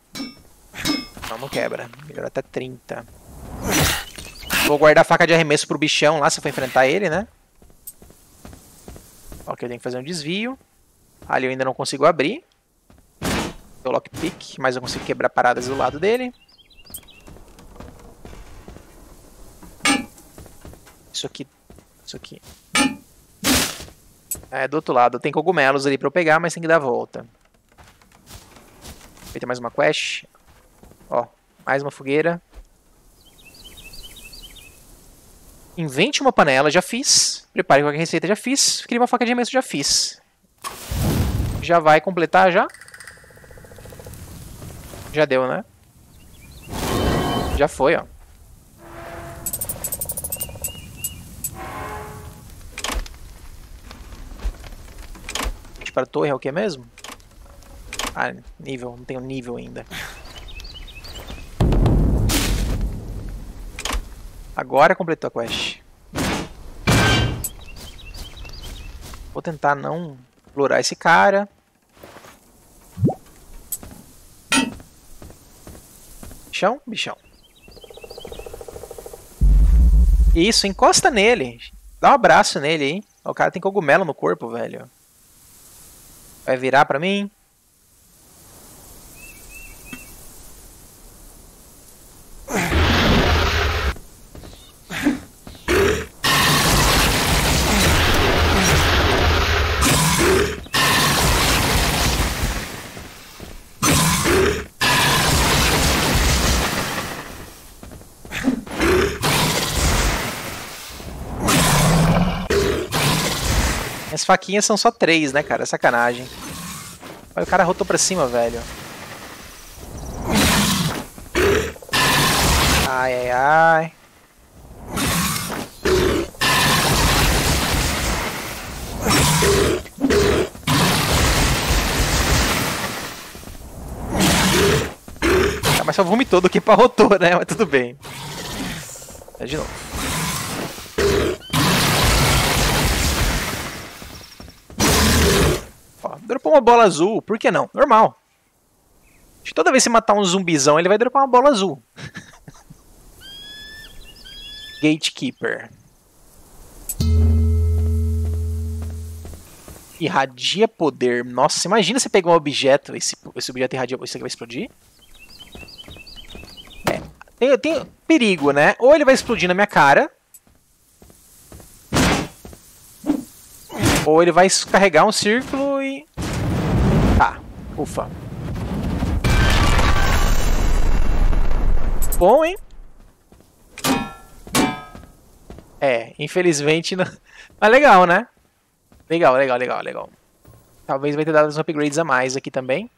Não quebra. Melhorou até 30. Vou guardar a faca de arremesso pro bichão lá, se eu for enfrentar ele, né? Ok, eu tenho que fazer um desvio. Ali eu ainda não consigo abrir. Deu lockpick, mas eu consigo quebrar paradas do lado dele. Isso aqui. É, do outro lado. Tem cogumelos ali pra eu pegar, mas tem que dar a volta. Feita mais uma quest. Ó, mais uma fogueira. Invente uma panela, já fiz. Prepare qualquer receita, já fiz. Crie uma faca de arremesso, já fiz. Já vai completar, já? Já deu, né? Já foi, ó. para a torre é o que mesmo? Ah, nível. Não tenho nível ainda. Agora completou a quest. Vou tentar não explorar esse cara. Bichão? Bichão. Isso, encosta nele. Dá um abraço nele aí. O cara tem cogumelo no corpo, velho. Vai virar pra mim? As faquinhas são só 3, né, cara? Sacanagem. Olha, o cara rotou pra cima, velho. Ai, ai, ai. Ah, mas só vomitou do que parrotou, né? Mas tudo bem. É de novo. Dropou uma bola azul, por que não? Normal. Acho que toda vez que você matar um zumbizão, ele vai dropar uma bola azul. Gatekeeper. Irradia poder. Nossa, imagina você pegar um objeto, esse objeto irradia. Isso aqui vai explodir? É. Tem perigo, né? Ou ele vai explodir na minha cara. Ou ele vai carregar um círculo e... Tá, ufa. Bom, hein? É, infelizmente não... Mas legal, né? Legal, legal, legal, legal. Talvez vai ter dado uns upgrades a mais aqui também.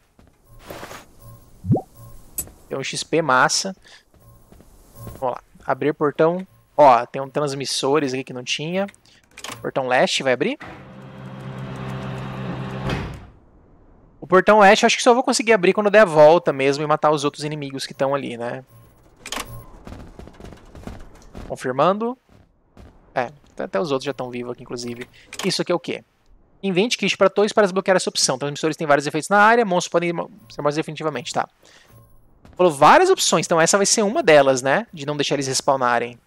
Tem um XP massa. Vamos lá. Abrir portão. Ó, tem um transmissores aqui que não tinha. Portão leste vai abrir. O portão oeste eu acho que só vou conseguir abrir quando der a volta mesmo e matar os outros inimigos que estão ali, né? Confirmando. É, até os outros já estão vivos aqui, inclusive. Isso aqui é o quê? Invente kit para torres para desbloquear essa opção. Transmissores têm vários efeitos na área, monstros podem ser mortos definitivamente, tá? Falou várias opções, então essa vai ser uma delas, né? De não deixar eles respawnarem.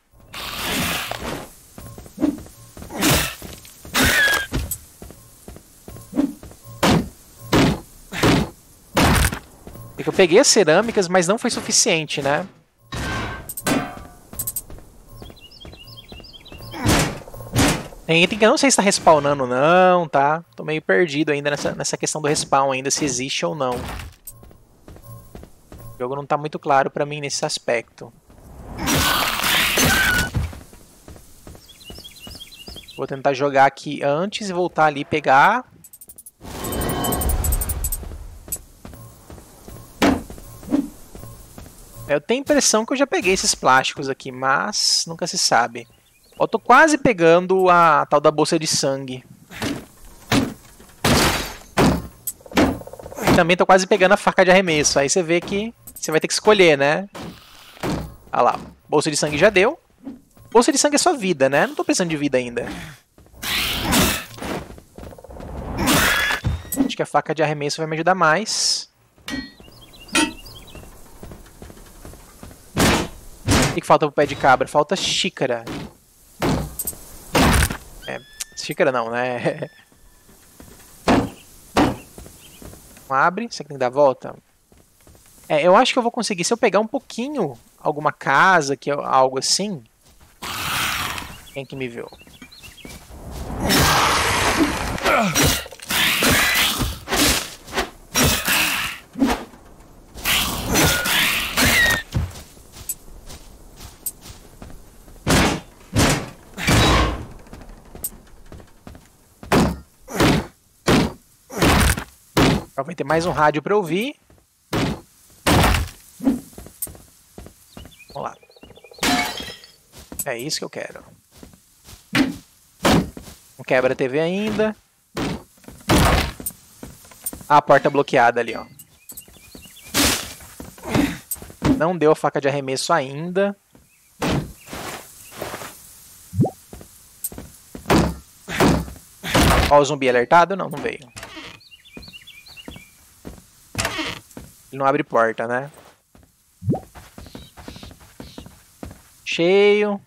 Eu peguei as cerâmicas, mas não foi suficiente, né? Tem item que eu não sei se está respawnando ou não, tá? Tô meio perdido ainda nessa questão do respawn, ainda se existe ou não. O jogo não tá muito claro pra mim nesse aspecto. Vou tentar jogar aqui antes e voltar ali e pegar... Eu tenho a impressão que eu já peguei esses plásticos aqui, mas nunca se sabe. Eu tô quase pegando a tal da bolsa de sangue. E também tô quase pegando a faca de arremesso. Aí você vê que você vai ter que escolher, né? Olha lá, bolsa de sangue já deu. Bolsa de sangue é só vida, né? Não tô precisando de vida ainda. Acho que a faca de arremesso vai me ajudar mais. O que falta pro pé de cabra? Falta xícara. É, xícara não, né? Não abre, você tem que dar a volta. É, eu acho que eu vou conseguir, se eu pegar um pouquinho, alguma casa, que é algo assim. Quem que me viu? Vai ter mais um rádio para ouvir. Vamos lá. É isso que eu quero. Não quebra a TV ainda. Ah, a porta bloqueada ali, ó. Não deu a faca de arremesso ainda. Ó, o zumbi alertado? Não, não veio. Ele não abre porta, né? Cheio.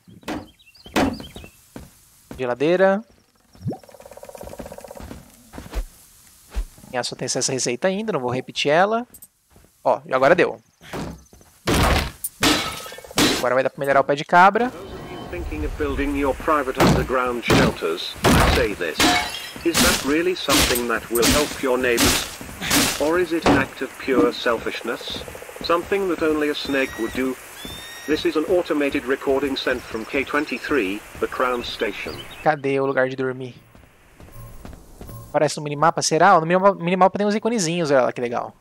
Geladeira. Só tem essa receita ainda, não vou repetir ela. Ó, e agora deu. Agora vai dar pra melhorar o pé de cabra. Thinking of building your private underground shelters, I say this. Is that really something that will help your neighbors? Or is it an act of pure selfishness? Something that only a snake would do? This is an automated recording sent from K23, the Crown Station. Cadê o lugar de dormir? Parece no minimapa, será? No minimapa tem uns iconezinhos, olha lá que legal.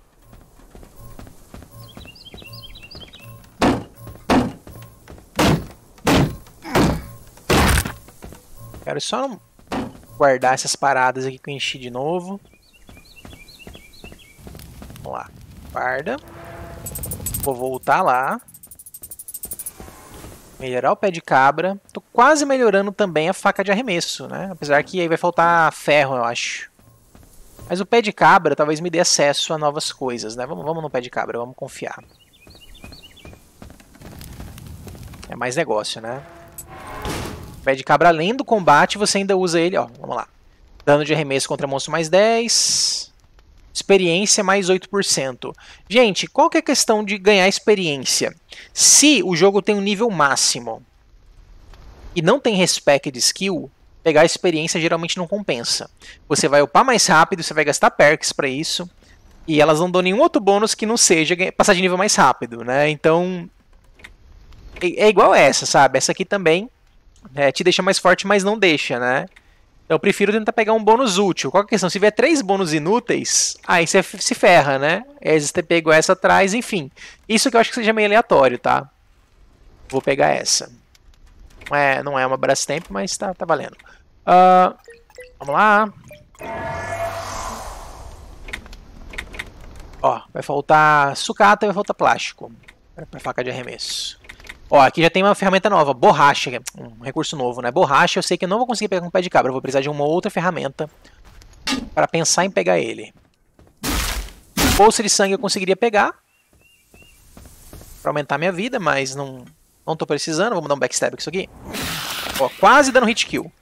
Quero só guardar essas paradas aqui que eu enchi de novo. Vamos lá. Guarda. Vou voltar lá. Melhorar o pé de cabra. Tô quase melhorando também a faca de arremesso, né? Apesar que aí vai faltar ferro, eu acho. Mas o pé de cabra talvez me dê acesso a novas coisas, né? Vamos no pé de cabra, vamos confiar. É mais negócio, né? Pé de cabra, além do combate, você ainda usa ele, ó. Vamos lá. Dano de arremesso contra monstro mais 10. Experiência mais 8%. Gente, qual que é a questão de ganhar experiência? Se o jogo tem um nível máximo e não tem respec de skill, pegar a experiência geralmente não compensa. Você vai upar mais rápido, você vai gastar perks para isso, e elas não dão nenhum outro bônus que não seja passar de nível mais rápido, né? Então, é igual essa, sabe? Essa aqui também te deixa mais forte, mas não deixa, né? Então eu prefiro tentar pegar um bônus útil. Qual que é a questão? Se vier 3 bônus inúteis, aí você se ferra, né? Às vezes você pegou essa atrás, enfim. Isso que eu acho que seja meio aleatório, tá? Vou pegar essa. Não é uma Brastemp, mas tá valendo. Vamos lá. Ó, vai faltar sucata e vai faltar plástico para faca de arremesso. Ó, aqui já tem uma ferramenta nova, borracha, um recurso novo, né? Borracha eu sei que eu não vou conseguir pegar com o pé de cabra, eu vou precisar de uma outra ferramenta para pensar em pegar ele. Bolsa de sangue eu conseguiria pegar para aumentar minha vida, mas não tô precisando. Vamos dar um backstab com isso aqui. Ó, quase dando hit kill.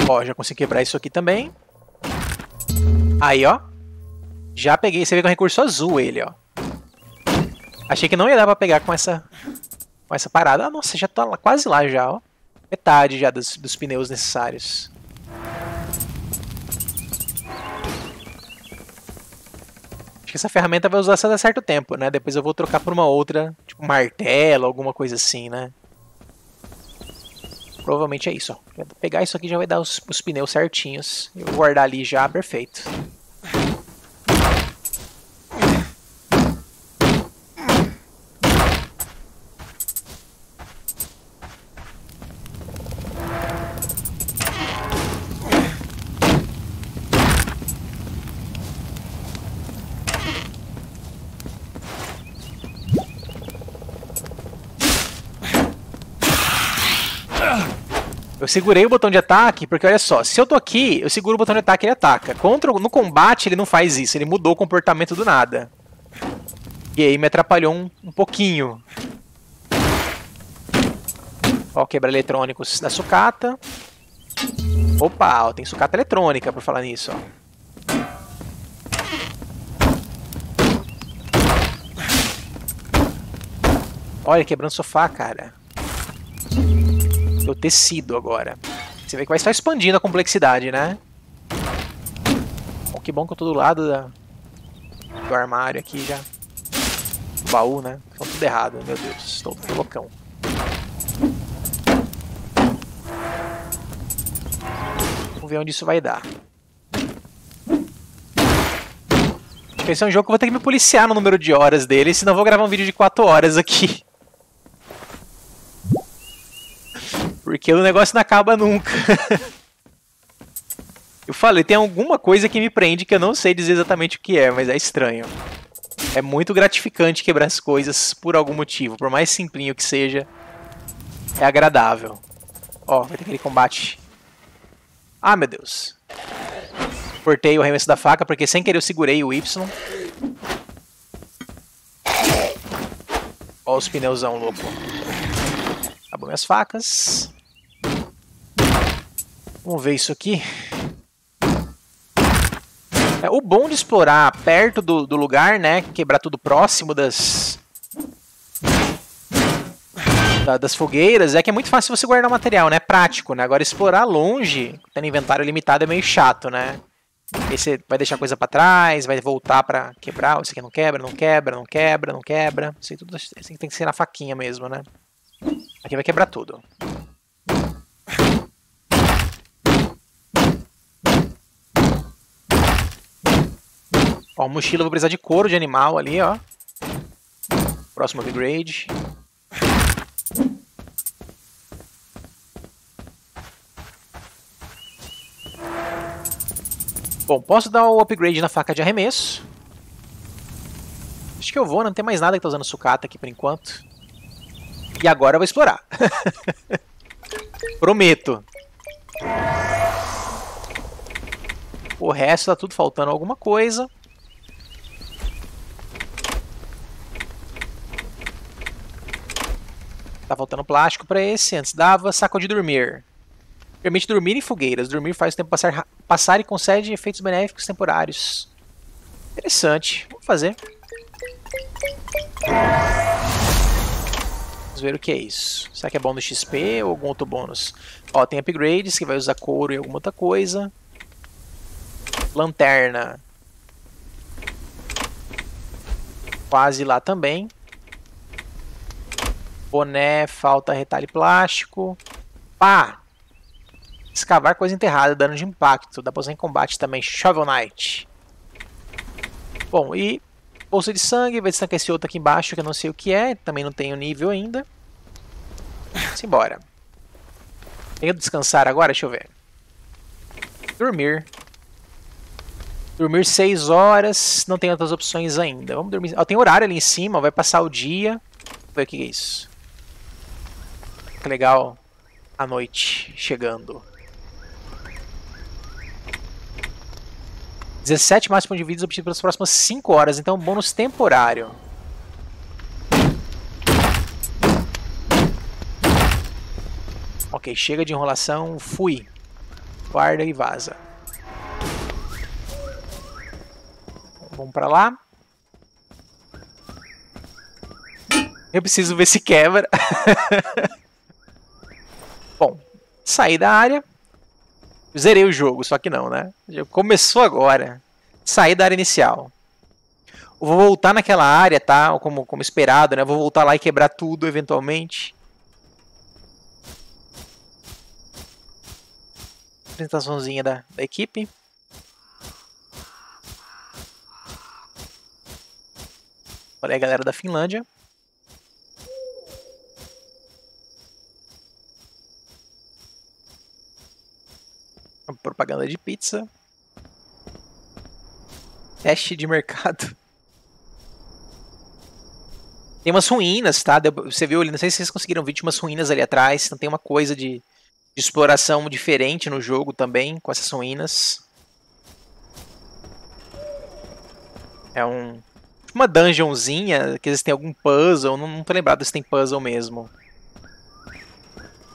Ó, já consegui quebrar isso aqui também. Aí, ó. Já peguei, você vê que é um recurso azul ele, ó. Achei que não ia dar pra pegar com essa parada. Ah, nossa, já tô quase lá já, ó. Metade já dos pneus necessários. Acho que essa ferramenta vai usar até certo tempo, né? Depois eu vou trocar por uma outra, tipo martelo, alguma coisa assim, né? Provavelmente é isso, ó. Pegar isso aqui já vai dar os pneus certinhos. Eu vou guardar ali já, perfeito. Eu segurei o botão de ataque, porque olha só, se eu tô aqui, eu seguro o botão de ataque e ele ataca. No combate ele não faz isso, ele mudou o comportamento do nada. E aí me atrapalhou um pouquinho. Ó, quebra eletrônicos da sucata. Opa, ó, tem sucata eletrônica por falar nisso, ó. Olha, quebrando sofá, cara. O tecido agora. Você vê que vai só expandindo a complexidade, né? Bom, que bom que eu tô do lado do armário aqui já. O baú, né? Tá tudo errado, meu Deus. Estou loucão. Vamos ver onde isso vai dar. Acho que esse é um jogo que eu vou ter que me policiar no número de horas dele, senão eu vou gravar um vídeo de 4 horas aqui. Porque o negócio não acaba nunca. Eu falei, tem alguma coisa que me prende que eu não sei dizer exatamente o que é, mas é estranho. É muito gratificante quebrar as coisas por algum motivo. Por mais simplinho que seja, é agradável. Ó, vai ter aquele combate. Ah, meu Deus. Cortei o arremesso da faca porque sem querer eu segurei o Y. Ó os pneuzão louco. Acabou minhas facas. Vamos ver isso aqui. O bom de explorar perto do lugar, né? Quebrar tudo próximo das fogueiras, é que é muito fácil você guardar o material, né? É prático, né? Agora explorar longe, tendo inventário limitado, é meio chato, né? Aí você vai deixar coisa pra trás, vai voltar pra quebrar. Isso aqui não quebra, não quebra, não quebra, não quebra. Isso aí tudo assim, tem que ser na faquinha mesmo, né? Aqui vai quebrar tudo. Ó, mochila, vou precisar de couro de animal ali, ó. Próximo upgrade. Bom, posso dar o upgrade na faca de arremesso. Acho que eu vou, não tem mais nada que tá usando sucata aqui por enquanto. E agora eu vou explorar. Prometo. O resto tá tudo faltando alguma coisa. Tá faltando plástico pra esse. Antes dava saco de dormir. Permite dormir em fogueiras. Dormir faz o tempo passar e concede efeitos benéficos temporários. Interessante. Vamos fazer. Vamos ver o que é isso. Será que é bônus XP ou algum outro bônus? Ó, tem upgrades que vai usar couro e alguma outra coisa. Lanterna. Quase lá também. Boné, falta retalho plástico. Pá! Escavar coisa enterrada, dano de impacto. Dá pra usar em combate também. Shovel Knight. Bom, e bolsa de sangue. Vai destacar esse outro aqui embaixo que eu não sei o que é. Também não tenho nível ainda. Vamos embora. Tenho que descansar agora? Deixa eu ver. Dormir. Dormir 6 horas. Não tem outras opções ainda. Vamos dormir. Ó, tem horário ali em cima. Vai passar o dia. Vamos ver o que é isso. Que legal. A noite chegando. 17 máximo de vidas obtidos pelas próximas 5 horas. Então, bônus temporário. Ok, chega de enrolação. Fui. Guarda e vaza. Vamos pra lá. Eu preciso ver se quebra. Bom, saí da área. Zerei o jogo, só que não, né? Já começou agora. Saí da área inicial. Eu vou voltar naquela área, tá? Como esperado, né? Vou voltar lá e quebrar tudo, eventualmente. Apresentaçãozinha da equipe. Olha aí a galera da Finlândia. Propaganda de pizza. Teste de mercado. Tem umas ruínas, tá? Você viu ali, não sei se vocês conseguiram ver, tinha umas ruínas ali atrás. Então tem uma coisa de exploração diferente no jogo também, com essas ruínas. É uma dungeonzinha, que às vezes tem algum puzzle, não tô lembrado se tem puzzle mesmo.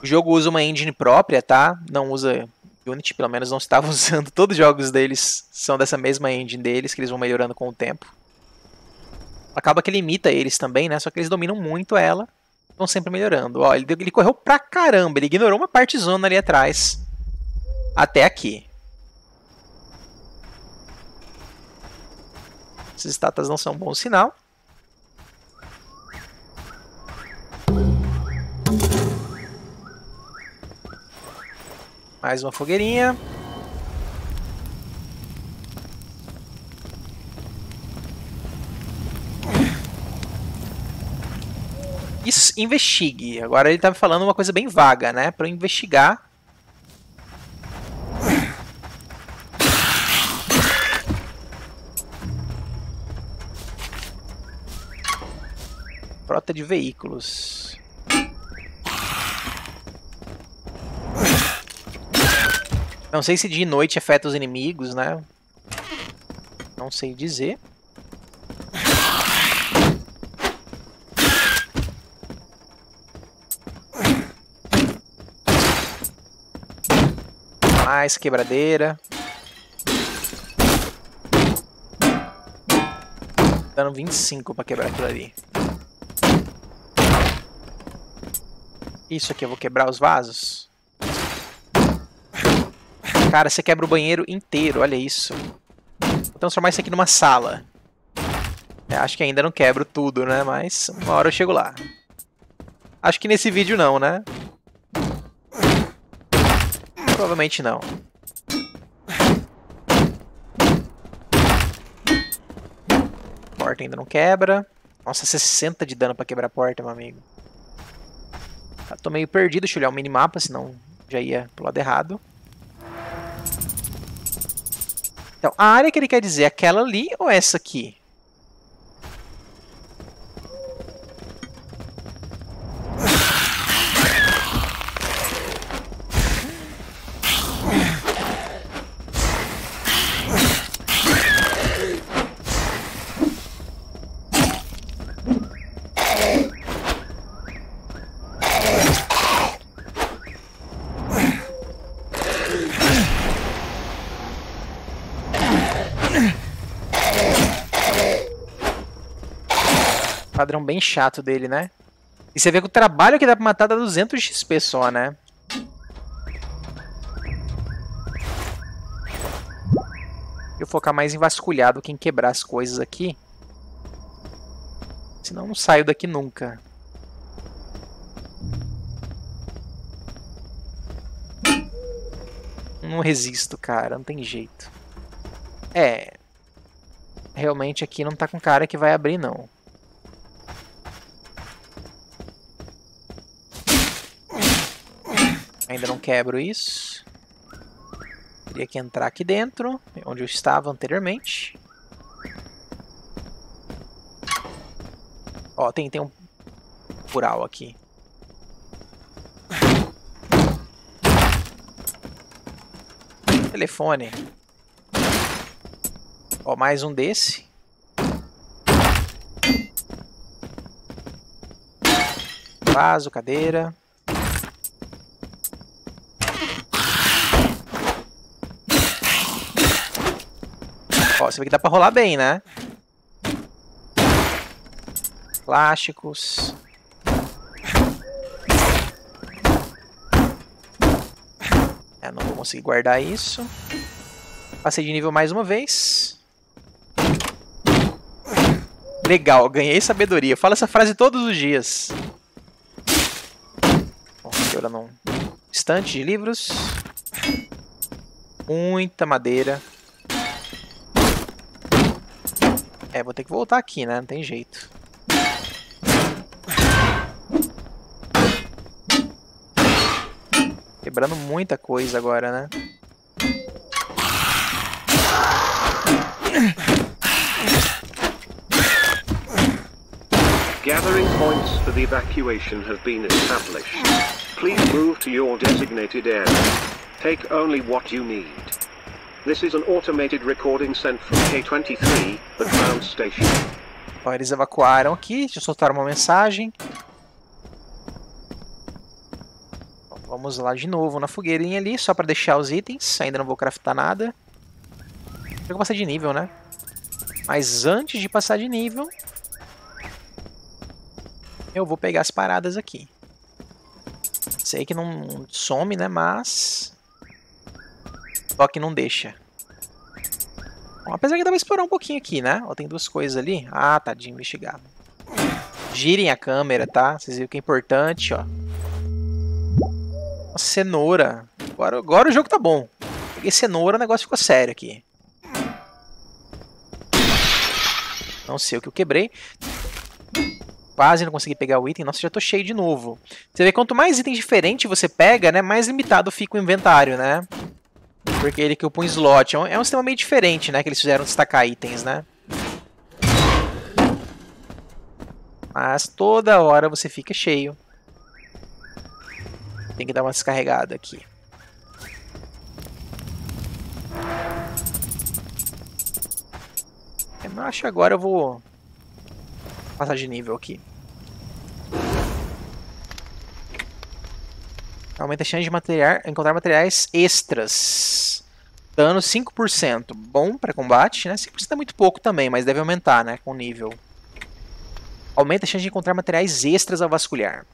O jogo usa uma engine própria, tá? Não usa Unity, pelo menos não estava usando. Todos os jogos deles são dessa mesma engine deles, que eles vão melhorando com o tempo. Acaba que ele imita eles também, né? Só que eles dominam muito ela. Estão sempre melhorando. Ó, ele correu pra caramba. Ele ignorou uma parte zona ali atrás. Até aqui. Essas estátuas não são um bom sinal. Mais uma fogueirinha. Isso, investigue. Agora ele tá me falando uma coisa bem vaga, né? Para eu investigar. Frota de veículos. Não sei se de noite afeta os inimigos, né? Não sei dizer. Mais quebradeira. Dando 25 pra quebrar aquilo ali. Isso aqui eu vou quebrar os vasos. Cara, você quebra o banheiro inteiro, olha isso. Vou transformar isso aqui numa sala. Acho que ainda não quebro tudo, né? Mas uma hora eu chego lá. Acho que nesse vídeo não, né? Provavelmente não. Porta ainda não quebra. Nossa, 60 de dano pra quebrar a porta, meu amigo. Eu tô meio perdido, deixa eu olhar o minimapa, senão já ia pro lado errado. Então, a área que ele quer dizer é aquela ali ou essa aqui? Padrão bem chato dele, né? E você vê que o trabalho que dá pra matar dá 200 XP só, né? Eu vou focar mais em vasculhar do que em quebrar as coisas aqui. Senão eu não saio daqui nunca. Não resisto, cara. Não tem jeito. É. Realmente aqui não tá com cara que vai abrir, não. Ainda não quebro isso. Teria que entrar aqui dentro, onde eu estava anteriormente. Ó, tem um mural aqui. Telefone. Ó, mais um desse. Vaso, cadeira. Ó, você vê que dá pra rolar bem, né? Plásticos. Não vou conseguir guardar isso. Passei de nível mais uma vez. Legal, ganhei sabedoria. Fala essa frase todos os dias. Bom, agora não. Estante de livros. Muita madeira. Vou ter que voltar aqui, né? Não tem jeito. Quebrando muita coisa agora, né? Gathering points for the evacuation have been established. Please move to your designated area. Take only what you need. This is an automated recording sent from K23, the ground station. Ó, eles evacuaram aqui, deixa eu soltar uma mensagem. Bom, vamos lá de novo na fogueirinha ali, só para deixar os itens. Ainda não vou craftar nada. Eu vou passar de nível, né? Mas antes de passar de nível, eu vou pegar as paradas aqui. Sei que não some, né? Mas só que não deixa. Bom, apesar que dá pra explorar um pouquinho aqui, né? Ó, tem duas coisas ali. Ah, tá, de investigar. Girem a câmera, tá? Vocês viram que é importante, ó. Nossa, cenoura. Agora o jogo tá bom. Peguei cenoura, o negócio ficou sério aqui. Não sei o que eu quebrei. Quase não consegui pegar o item. Nossa, já tô cheio de novo. Você vê, quanto mais itens diferentes você pega, né? Mais limitado fica o inventário, né? Porque ele que ocupa um slot. É um sistema meio diferente, né? Que eles fizeram destacar itens, né? Mas toda hora você fica cheio. Tem que dar uma descarregada aqui. Eu acho que agora eu vou passar de nível aqui. Aumenta a chance de encontrar materiais extras. Dano 5%. Bom para combate, né? 5% é muito pouco também, mas deve aumentar, né? Com o nível. Aumenta a chance de encontrar materiais extras ao vasculhar.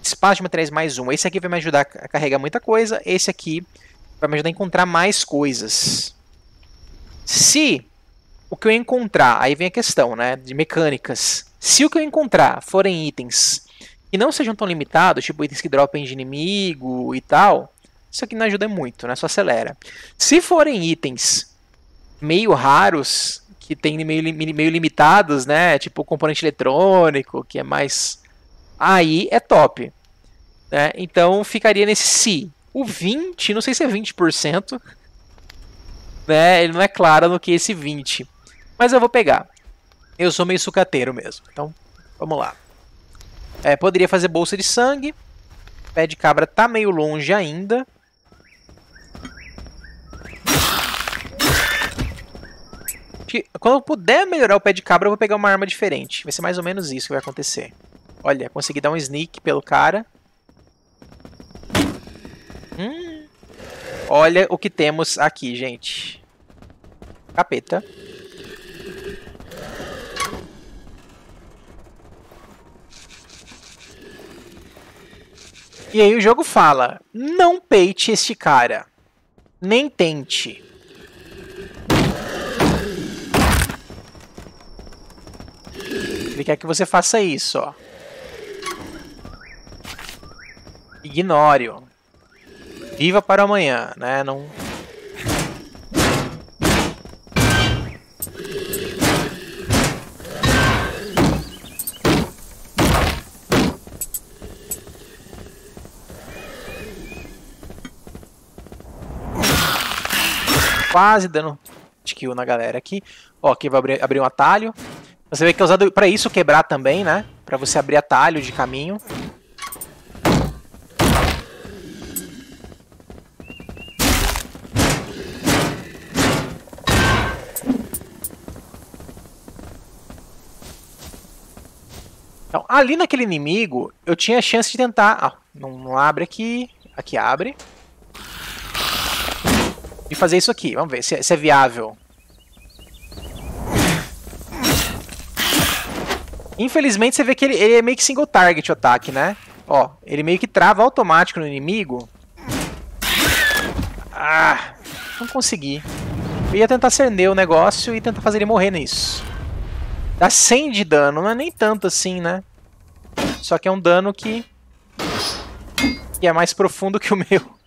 Espaço de materiais mais 1. Esse aqui vai me ajudar a carregar muita coisa. Esse aqui vai me ajudar a encontrar mais coisas. Se o que eu encontrar... Aí vem a questão, né? De mecânicas. Se o que eu encontrar forem itens que não sejam tão limitados, tipo itens que dropem de inimigo e tal, isso aqui não ajuda muito, né? Só acelera. Se forem itens meio raros, que tem meio limitados, né? Tipo componente eletrônico, que é mais... Aí é top. Né? Então ficaria nesse se. O 20, não sei se é 20%. Né? Ele não é claro no que é esse 20%. Mas eu vou pegar. Eu sou meio sucateiro mesmo. Então, vamos lá. Poderia fazer bolsa de sangue. Pé de cabra tá meio longe ainda. Quando eu puder melhorar o pé de cabra, eu vou pegar uma arma diferente. Vai ser mais ou menos isso que vai acontecer. Olha, consegui dar um sneak pelo cara. Olha o que temos aqui, gente. Capeta. E aí o jogo fala, não peite este cara. Nem tente. Ele quer que você faça isso, ó. Ignore-o. Viva para amanhã, né? Não... Quase dando kill na galera aqui. Ó, aqui vai abrir um atalho. Você vê que é usado pra isso quebrar também, né? Pra você abrir atalho de caminho. Então, ali naquele inimigo, eu tinha a chance de tentar... Ah, não abre aqui. Aqui abre. E fazer isso aqui. Vamos ver se é viável. Infelizmente você vê que ele é meio que single target o ataque, né? Ó, ele meio que trava automático no inimigo. Ah, não consegui. Eu ia tentar acender o negócio e tentar fazer ele morrer nisso. Dá 100 de dano, não é nem tanto assim, né? Só que é um dano que é mais profundo que o meu.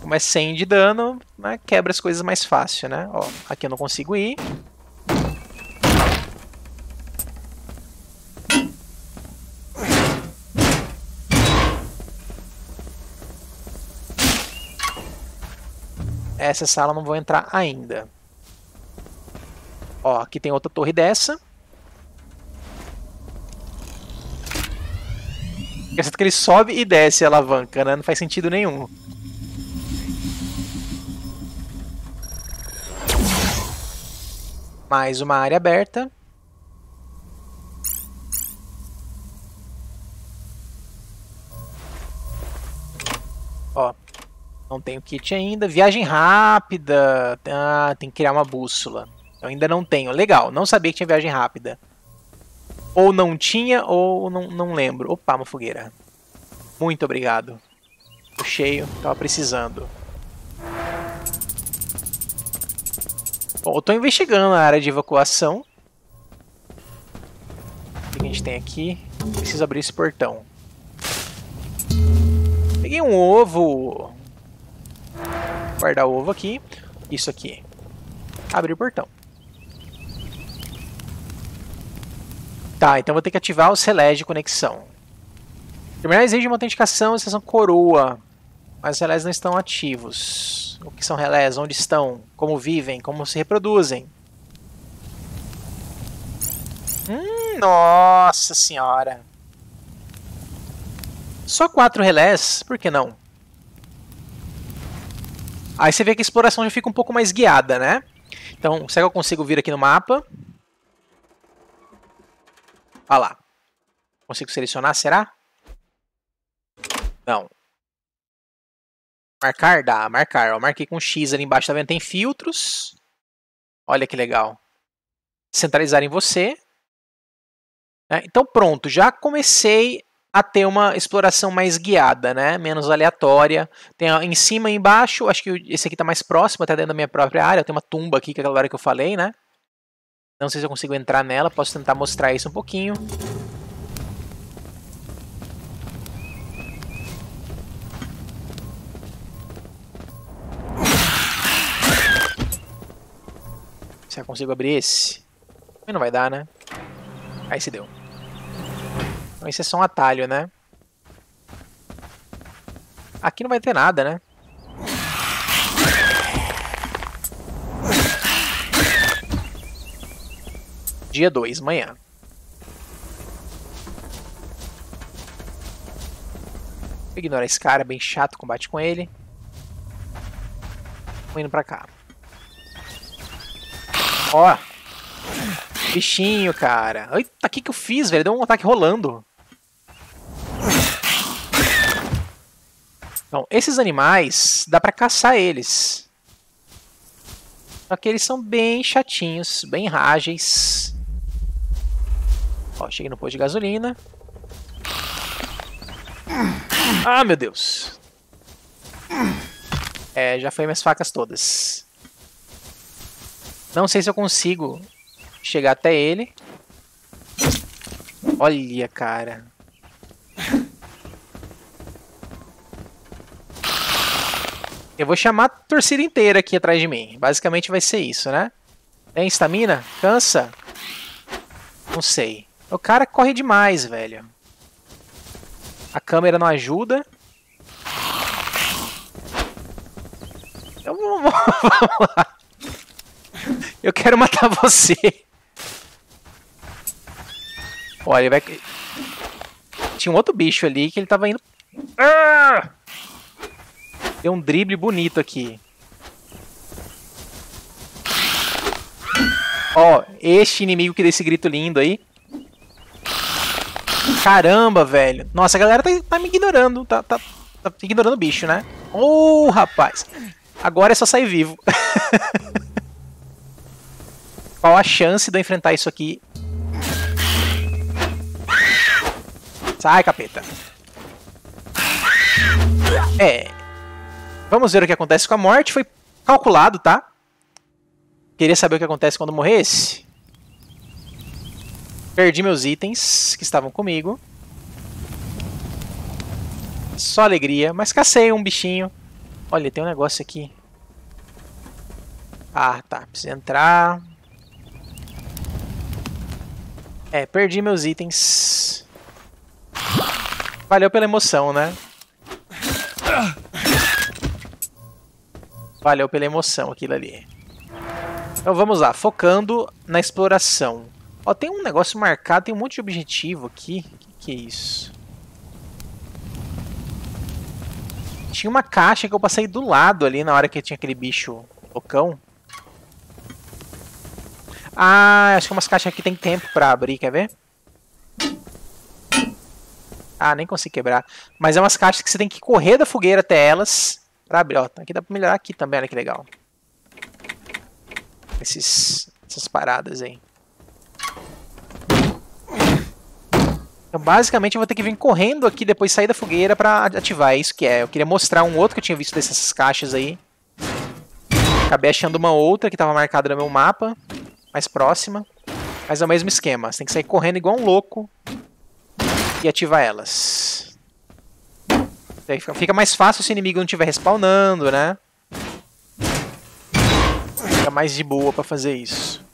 Como é 100 de dano, né, quebra as coisas mais fácil, né? Ó, aqui eu não consigo ir. Essa sala eu não vou entrar ainda. Ó, aqui tem outra torre dessa. Engraçado que ele sobe e desce a alavanca, né? Não faz sentido nenhum. Mais uma área aberta. Ó, não tenho kit ainda. Viagem rápida. Ah, tem que criar uma bússola. Eu ainda não tenho. Legal, não sabia que tinha viagem rápida. Ou não tinha, ou não lembro. Opa, uma fogueira. Muito obrigado. Tô cheio, tava precisando. Bom, eu tô investigando a área de evacuação. O que a gente tem aqui? Preciso abrir esse portão. Peguei um ovo. Guardar o ovo aqui. Isso aqui. Abrir o portão. Tá, então vou ter que ativar os relés de conexão. Terminar exige uma autenticação, estação coroa. Mas os relés não estão ativos. O que são relés? Onde estão? Como vivem? Como se reproduzem? Nossa senhora. Só 4 relés, por que não? Aí você vê que a exploração já fica um pouco mais guiada, né? Então, será que eu consigo vir aqui no mapa? Olha lá. Consigo selecionar, será? Não. Marcar? Dá, marcar. Ó, marquei com X ali embaixo, tá vendo? Tem filtros. Olha que legal. Centralizar em você. Então pronto, já comecei a ter uma exploração mais guiada, né? Menos aleatória. Tem em cima e embaixo, acho que esse aqui tá mais próximo, até dentro da minha própria área. Tem uma tumba aqui, que é aquela hora que eu falei, né? Não sei se eu consigo entrar nela, posso tentar mostrar isso um pouquinho. Se eu consigo abrir esse. Também não vai dar, né? Aí se deu. Então esse é só um atalho, né? Aqui não vai ter nada, né? Dia 2, manhã. Vou ignorar esse cara, bem chato, combate com ele. Vou indo pra cá. Ó. Bichinho, cara. Eita, o que eu fiz, velho? Deu um ataque rolando. Então, esses animais, dá pra caçar eles. Só que eles são bem chatinhos, bem rágeis. Ó, cheguei no posto de gasolina. Ah, meu Deus. É, já foi minhas facas todas. Não sei se eu consigo chegar até ele. Olha, cara. Eu vou chamar a torcida inteira aqui atrás de mim. Basicamente vai ser isso, né? Tem estamina? Cansa? Não sei. O cara corre demais, velho. A câmera não ajuda. Então vamos lá. Eu quero matar você. Olha, vai... Tinha um outro bicho ali que ele tava indo... Ah! Deu um drible bonito aqui. Ó, este inimigo que deu esse grito lindo aí. Caramba, velho. Nossa, a galera tá me ignorando. Tá ignorando o bicho, né? Oh, rapaz. Agora é só sair vivo. Qual a chance de eu enfrentar isso aqui? Sai, capeta. É. Vamos ver o que acontece com a morte. Foi calculado, tá? Queria saber o que acontece quando morresse. Perdi meus itens que estavam comigo. Só alegria. Mas cacei um bichinho. Olha, tem um negócio aqui. Ah, tá. Preciso entrar. É, perdi meus itens. Valeu pela emoção, né? Valeu pela emoção aquilo ali. Então vamos lá, focando na exploração. Ó, tem um negócio marcado, tem um monte de objetivo aqui. O que é isso? Tinha uma caixa que eu passei do lado ali na hora que tinha aquele bicho loucão. Ah, acho que umas caixas aqui tem tempo pra abrir, quer ver? Ah, nem consegui quebrar. Mas é umas caixas que você tem que correr da fogueira até elas pra abrir. Ó, aqui dá pra melhorar aqui também, olha que legal. Essas paradas aí. Então basicamente eu vou ter que vir correndo aqui depois sair da fogueira pra ativar. É isso que é. Eu queria mostrar um outro que eu tinha visto dessas caixas aí. Acabei achando uma outra que tava marcada no meu mapa. Mais próxima. Mas é o mesmo esquema. Você tem que sair correndo igual um louco. E ativar elas. Fica mais fácil se o inimigo não estiver respawnando, né? Fica mais de boa pra fazer isso.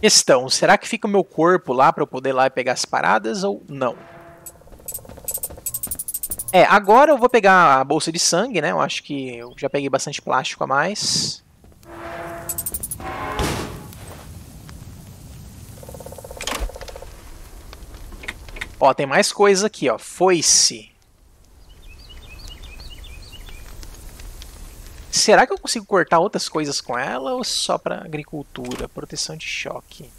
Questão, será que fica o meu corpo lá pra eu poder ir lá e pegar as paradas ou não? Agora eu vou pegar a bolsa de sangue, né? Eu acho que eu já peguei bastante plástico a mais. Ó, tem mais coisas aqui, ó. Foice. Será que eu consigo cortar outras coisas com ela ou só para agricultura? Proteção de choque.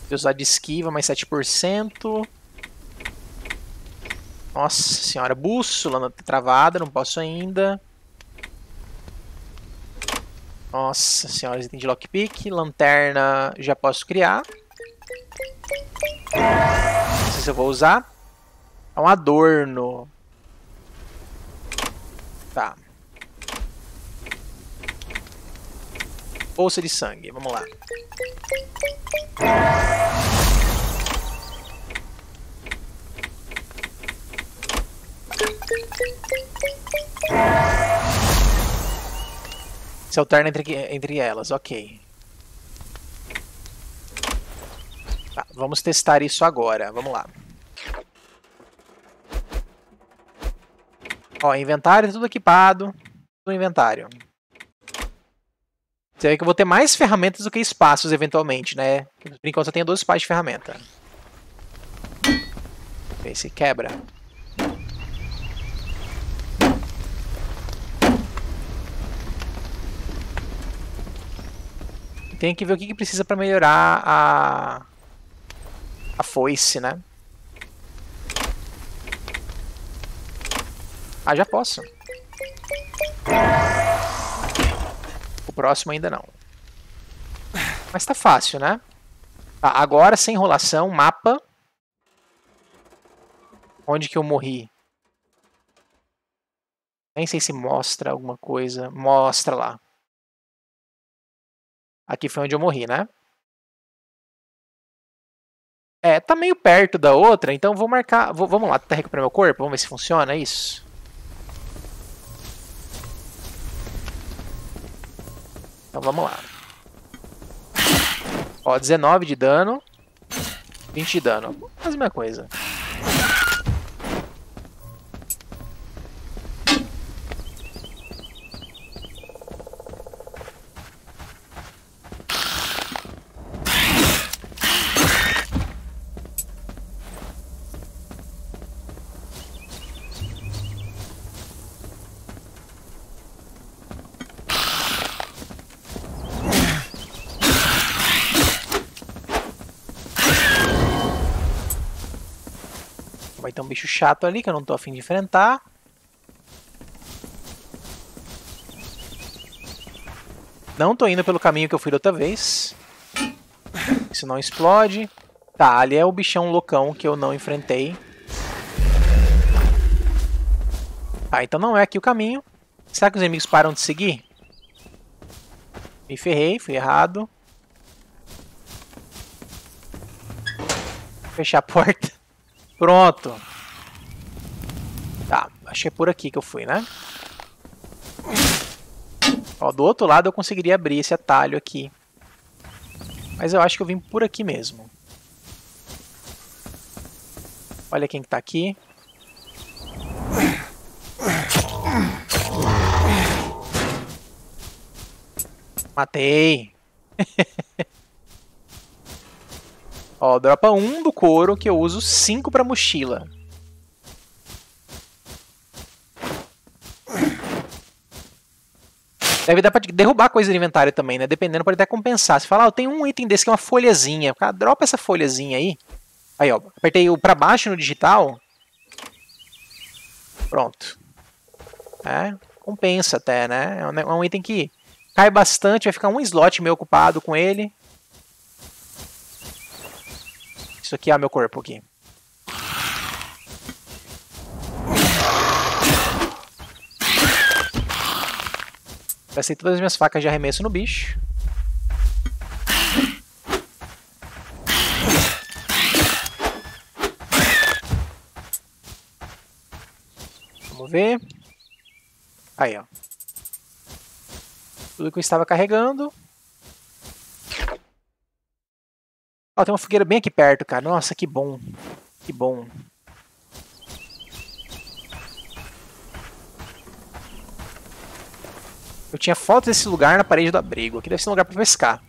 Velocidade de esquiva, mais 7%. Nossa senhora, bússola travada, não posso ainda. Nossa senhora, item de lockpick. Lanterna, já posso criar. Não sei se eu vou usar. É um adorno. Tá. Bolsa de sangue, vamos lá. Se alterna entre elas, ok. Tá, vamos testar isso agora, vamos lá. Ó, inventário, tudo equipado. Tudo no inventário. Você vê que eu vou ter mais ferramentas do que espaços, eventualmente, né? Por enquanto eu tenho 12 espaços de ferramenta. Vê se quebra. Tem que ver o que precisa para melhorar a foice, né? Ah, já posso. O próximo ainda não. Mas tá fácil, né? Tá, agora, sem enrolação, mapa. Onde que eu morri? Nem sei se mostra alguma coisa. Mostra lá. Aqui foi onde eu morri, né? Tá meio perto da outra, então vou marcar... Vamos lá, tentar recuperar meu corpo? Vamos ver se funciona isso. Então vamos lá. Ó, 19 de dano. 20 de dano. Quase a mesma coisa. Vai ter um bicho chato ali que eu não tô a fim de enfrentar. Não tô indo pelo caminho que eu fui da outra vez. Isso não explode. Tá, ali é o bichão loucão que eu não enfrentei. Tá, então não é aqui o caminho. Será que os inimigos param de seguir? Me ferrei, fui errado. Fechar a porta. Pronto. Tá, acho que é por aqui que eu fui, né? Ó, do outro lado eu conseguiria abrir esse atalho aqui. Mas eu acho que eu vim por aqui mesmo. Olha quem que tá aqui. Matei. Ó, dropa 1 do couro que eu uso 5 pra mochila. Deve dar pra derrubar coisa do inventário também, né? Dependendo, pode até compensar. Se falar, eu tenho um item desse que é uma folhazinha. Cara, dropa essa folhazinha aí. Aí, ó. Apertei o pra baixo no digital. Pronto. Compensa até, né? É um item que cai bastante. Vai ficar um slot meio ocupado com ele. Isso aqui é meu corpo aqui. Gastei todas as minhas facas de arremesso no bicho. Vamos ver. Aí, ó. Tudo que eu estava carregando. Ó, tem uma fogueira bem aqui perto, cara. Nossa, que bom. Que bom. Eu tinha fotos desse lugar na parede do abrigo. Aqui deve ser um lugar pra pescar.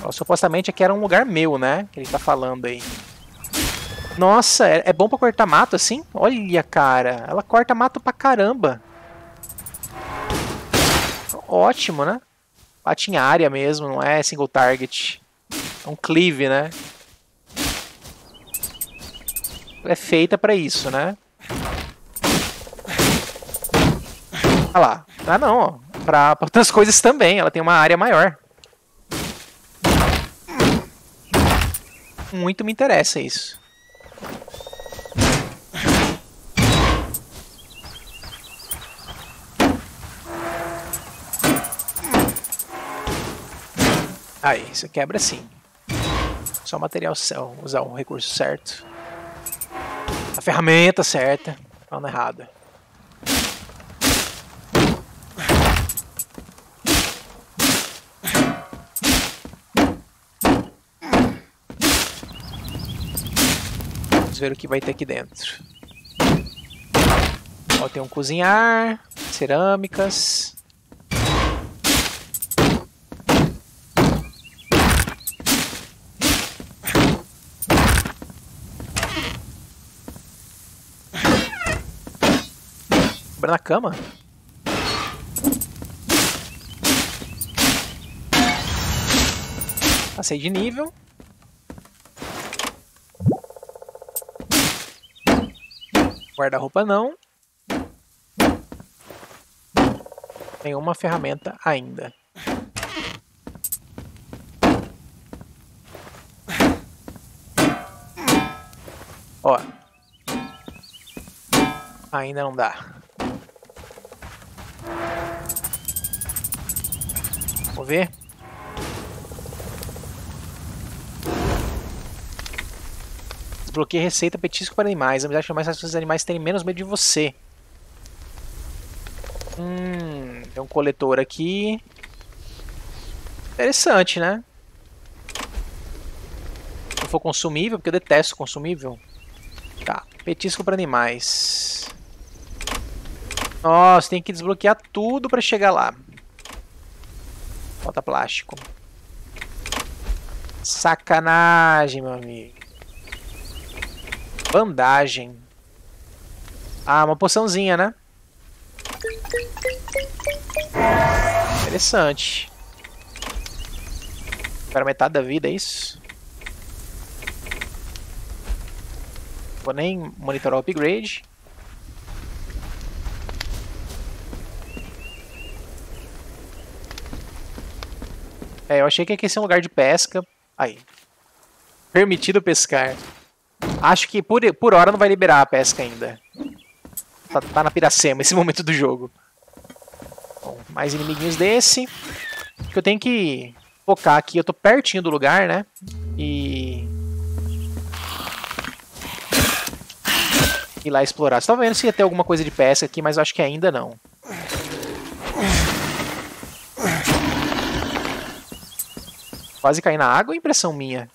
Ó, supostamente aqui era um lugar meu, né? Que ele tá falando aí. Nossa, é bom pra cortar mato assim? Olha, cara. Ela corta mato pra caramba. Ótimo, né? Bate em área mesmo, não é single target. É um cleave, né? Ela é feita pra isso, né? Olha lá. Ah, não, ó. Pra outras coisas também. Ela tem uma área maior. Muito me interessa isso. Aí, isso quebra sim. Só o material, usar o recurso certo. A ferramenta certa. Falando errado. Vamos ver o que vai ter aqui dentro. Ó, tem um cozinhar, cerâmicas. Quebra na cama. Passei de nível. Guarda-roupa não. Nenhuma ferramenta ainda. Ó. Ainda não dá. Vamos ver. Desbloqueie receita petisco para animais. A amizade foi mais fácil para os animais terem menos medo de você. Tem um coletor aqui. Interessante, né? Se for consumível, porque eu detesto consumível. Tá, petisco para animais. Nossa, tem que desbloquear tudo para chegar lá. Falta plástico. Sacanagem, meu amigo. Bandagem. Ah, uma poçãozinha, né? Interessante. Para metade da vida, é isso? Vou nem monitorar o upgrade. É, eu achei que aqui ia ser um lugar de pesca. Aí. Permitido pescar. Acho que por hora não vai liberar a pesca ainda. Tá na piracema esse momento do jogo. Bom, mais inimiguinhos desse. Que eu tenho que focar aqui. Eu tô pertinho do lugar, né? E ir lá explorar. Você tá vendo se ia ter alguma coisa de pesca aqui, mas eu acho que ainda não. Quase caí na água, impressão minha.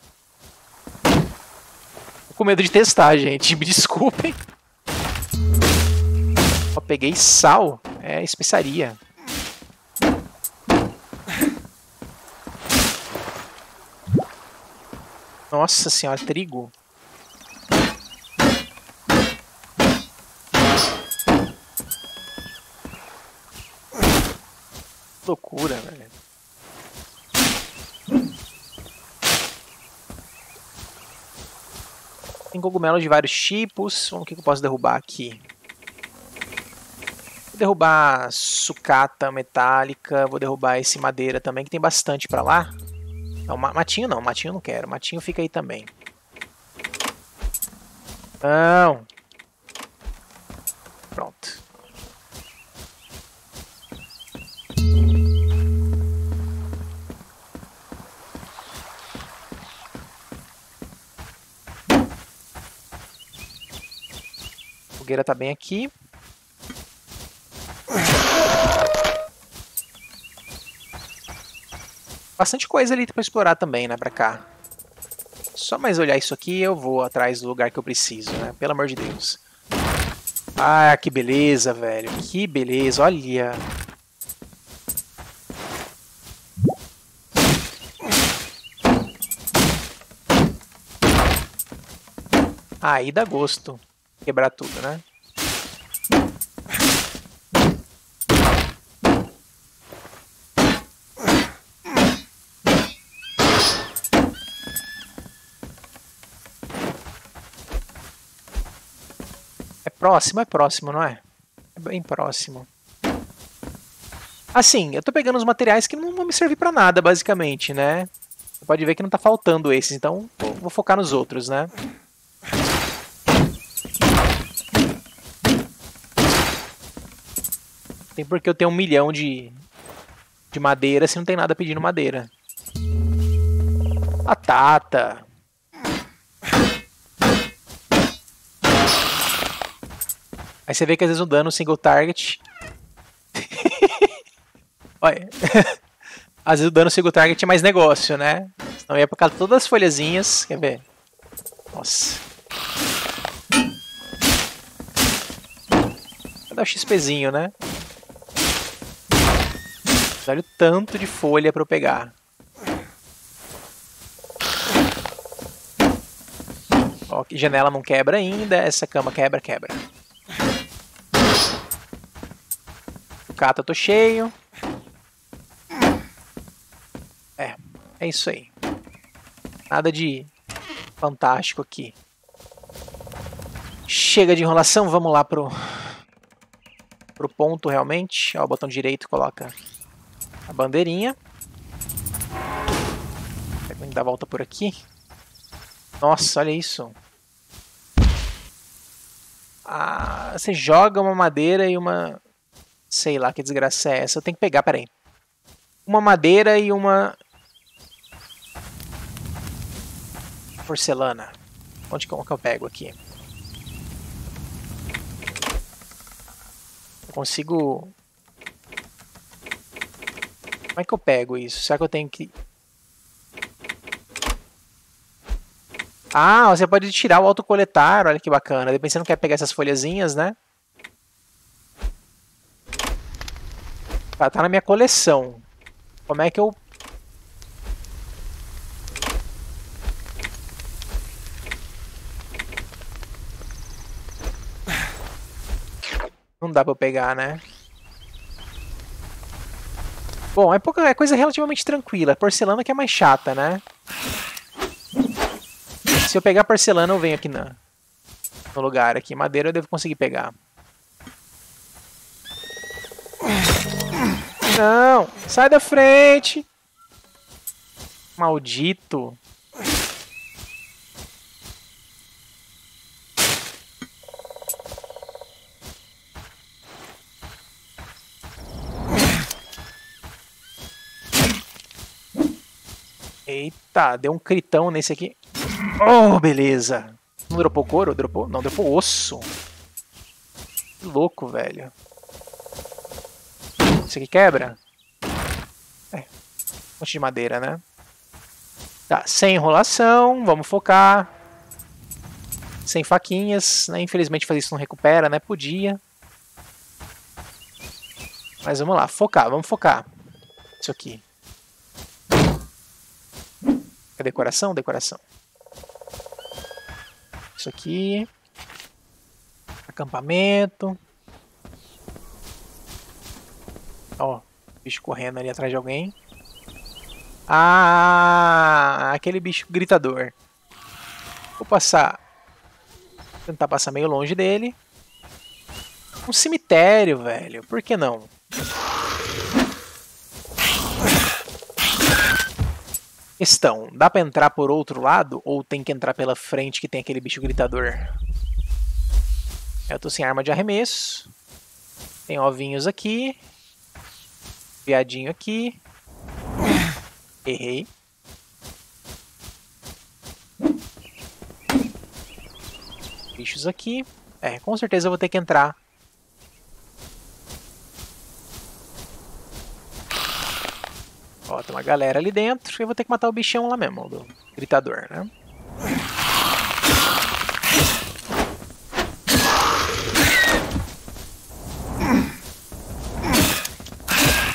Tô com medo de testar, gente. Me desculpem. Ó, peguei sal. É especiaria. Nossa senhora, trigo. Loucura, velho. Tem cogumelos de vários tipos. Vamos ver o que eu posso derrubar aqui. Vou derrubar sucata metálica. Vou derrubar esse madeira também, que tem bastante pra lá. Não, matinho não. Matinho eu não quero. Matinho fica aí também. Não. Pronto. A fogueira tá bem aqui. Bastante coisa ali pra explorar também, né, pra cá. Só mais olhar isso aqui e eu vou atrás do lugar que eu preciso, né, pelo amor de Deus. Ah, que beleza, velho. Que beleza, olha. Aí dá gosto quebrar tudo, né? É próximo, não é? É bem próximo. Assim, eu tô pegando os materiais que não vão me servir pra nada, basicamente, né? Você pode ver que não tá faltando esses, então vou focar nos outros, né? Tem porque eu tenho 1 milhão de madeira se não tem nada pedindo madeira. Batata. Aí você vê que às vezes o dano single target... Olha. Às vezes o dano single target é mais negócio, né? Então ia por causa de todas as folhazinhas. Quer ver? Nossa. Vou dar o XPzinho, né? Olha o tanto de folha para eu pegar. Ó, que janela não quebra ainda. Essa cama quebra. O cata eu tô cheio. É isso aí. Nada de fantástico aqui. Chega de enrolação, vamos lá pro ponto realmente. Ó, o botão direito coloca a bandeirinha. Tem que dar a volta por aqui. Nossa, olha isso. Ah, você joga uma madeira e uma... Sei lá que desgraça é essa. Eu tenho que pegar, peraí. Uma madeira e uma... porcelana. Onde que eu pego aqui? Eu consigo... Como é que eu pego isso? Será que eu tenho que... Ah, você pode tirar o autocoletar. Olha que bacana. Depois você não quer pegar essas folhazinhas, né? Tá na minha coleção. Como é que eu... Não dá pra eu pegar, né? Bom, é coisa relativamente tranquila. Porcelana que é mais chata, né? Se eu pegar porcelana, eu venho aqui no lugar aqui. Madeira eu devo conseguir pegar. Não! Sai da frente! Maldito! Eita, deu um critão nesse aqui. Oh, beleza! Não dropou couro? Dropou? Não, dropou osso. Que louco, velho. Isso aqui quebra? É. Um monte de madeira, né? Tá, sem enrolação. Vamos focar. Sem faquinhas, né? Infelizmente fazer isso não recupera, né? Podia. Mas vamos lá, focar, vamos focar. Isso aqui. É decoração? Decoração. Isso aqui. Acampamento. Ó, bicho correndo ali atrás de alguém. Ah, aquele bicho gritador. Vou passar. Tentar passar meio longe dele. Um cemitério, velho. Por que não? Questão, dá pra entrar por outro lado ou tem que entrar pela frente que tem aquele bicho gritador? Eu tô sem arma de arremesso. Tem ovinhos aqui. Viadinho aqui. Errei. Bichos aqui. É, com certeza eu vou ter que entrar. Ó, tem uma galera ali dentro. Eu vou ter que matar o bichão lá mesmo, do gritador, né?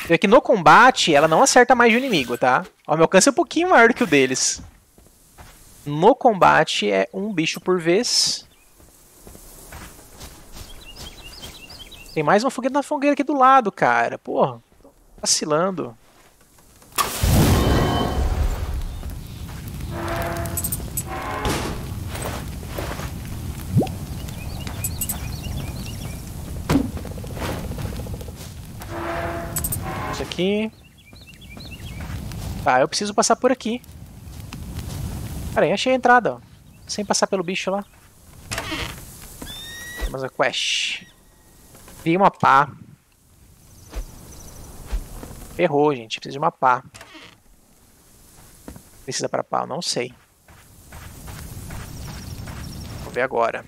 Vê que no combate ela não acerta mais de um inimigo, tá? Ó, meu alcance é um pouquinho maior do que o deles. No combate é um bicho por vez. Tem mais uma fogueira aqui do lado, cara. Porra, tô vacilando. Isso aqui. Tá, eu preciso passar por aqui. Pera aí, achei a entrada, ó. Sem passar pelo bicho lá. Temos a quest. Cria uma pá. Ferrou, gente. Precisa de uma pá. Precisa para pá? Eu não sei. Vou ver agora.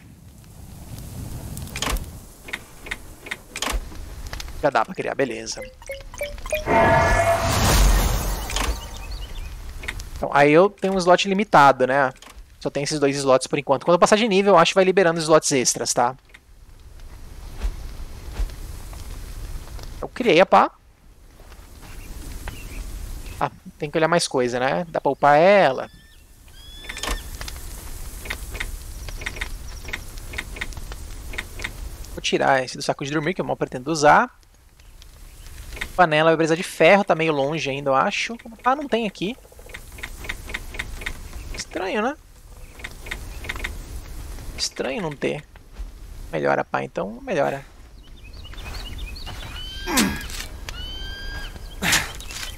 Já dá pra criar, beleza. Então, aí eu tenho um slot limitado, né? Só tem esses 2 slots por enquanto. Quando eu passar de nível, eu acho que vai liberando slots extras, tá? Eu criei a pá. Ah, tem que olhar mais coisa, né? Dá pra upar ela. Vou tirar esse do saco de dormir, que eu mal pretendo usar. Panela vai precisar de ferro, tá meio longe ainda, eu acho. Ah, não tem aqui. Estranho, né? Estranho não ter. Melhora a pá, então melhora.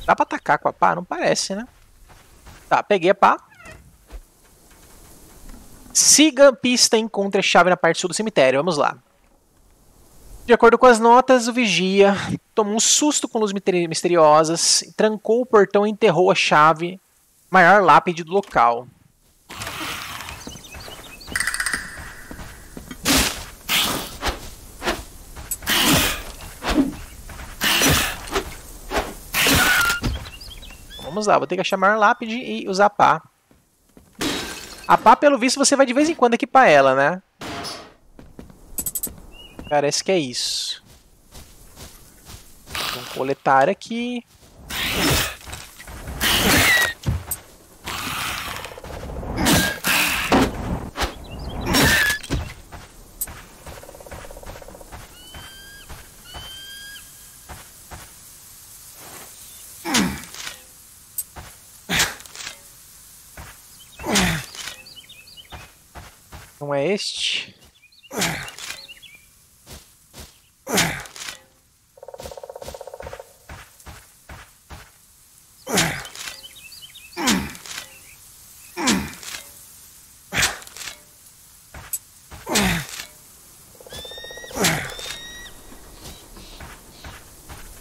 Dá pra atacar com a pá? Não parece, né? Tá, peguei a pá. Siga a pista e encontre a chave na parte sul do cemitério. Vamos lá. De acordo com as notas, o vigia tomou um susto com luzes misteriosas, trancou o portão e enterrou a chave, maior lápide do local. Vamos lá, vou ter que achar a maior lápide e usar a pá. A pá, pelo visto, você vai de vez em quando equipar ela, né? Parece que é isso. Vamos coletar aqui. Não é este?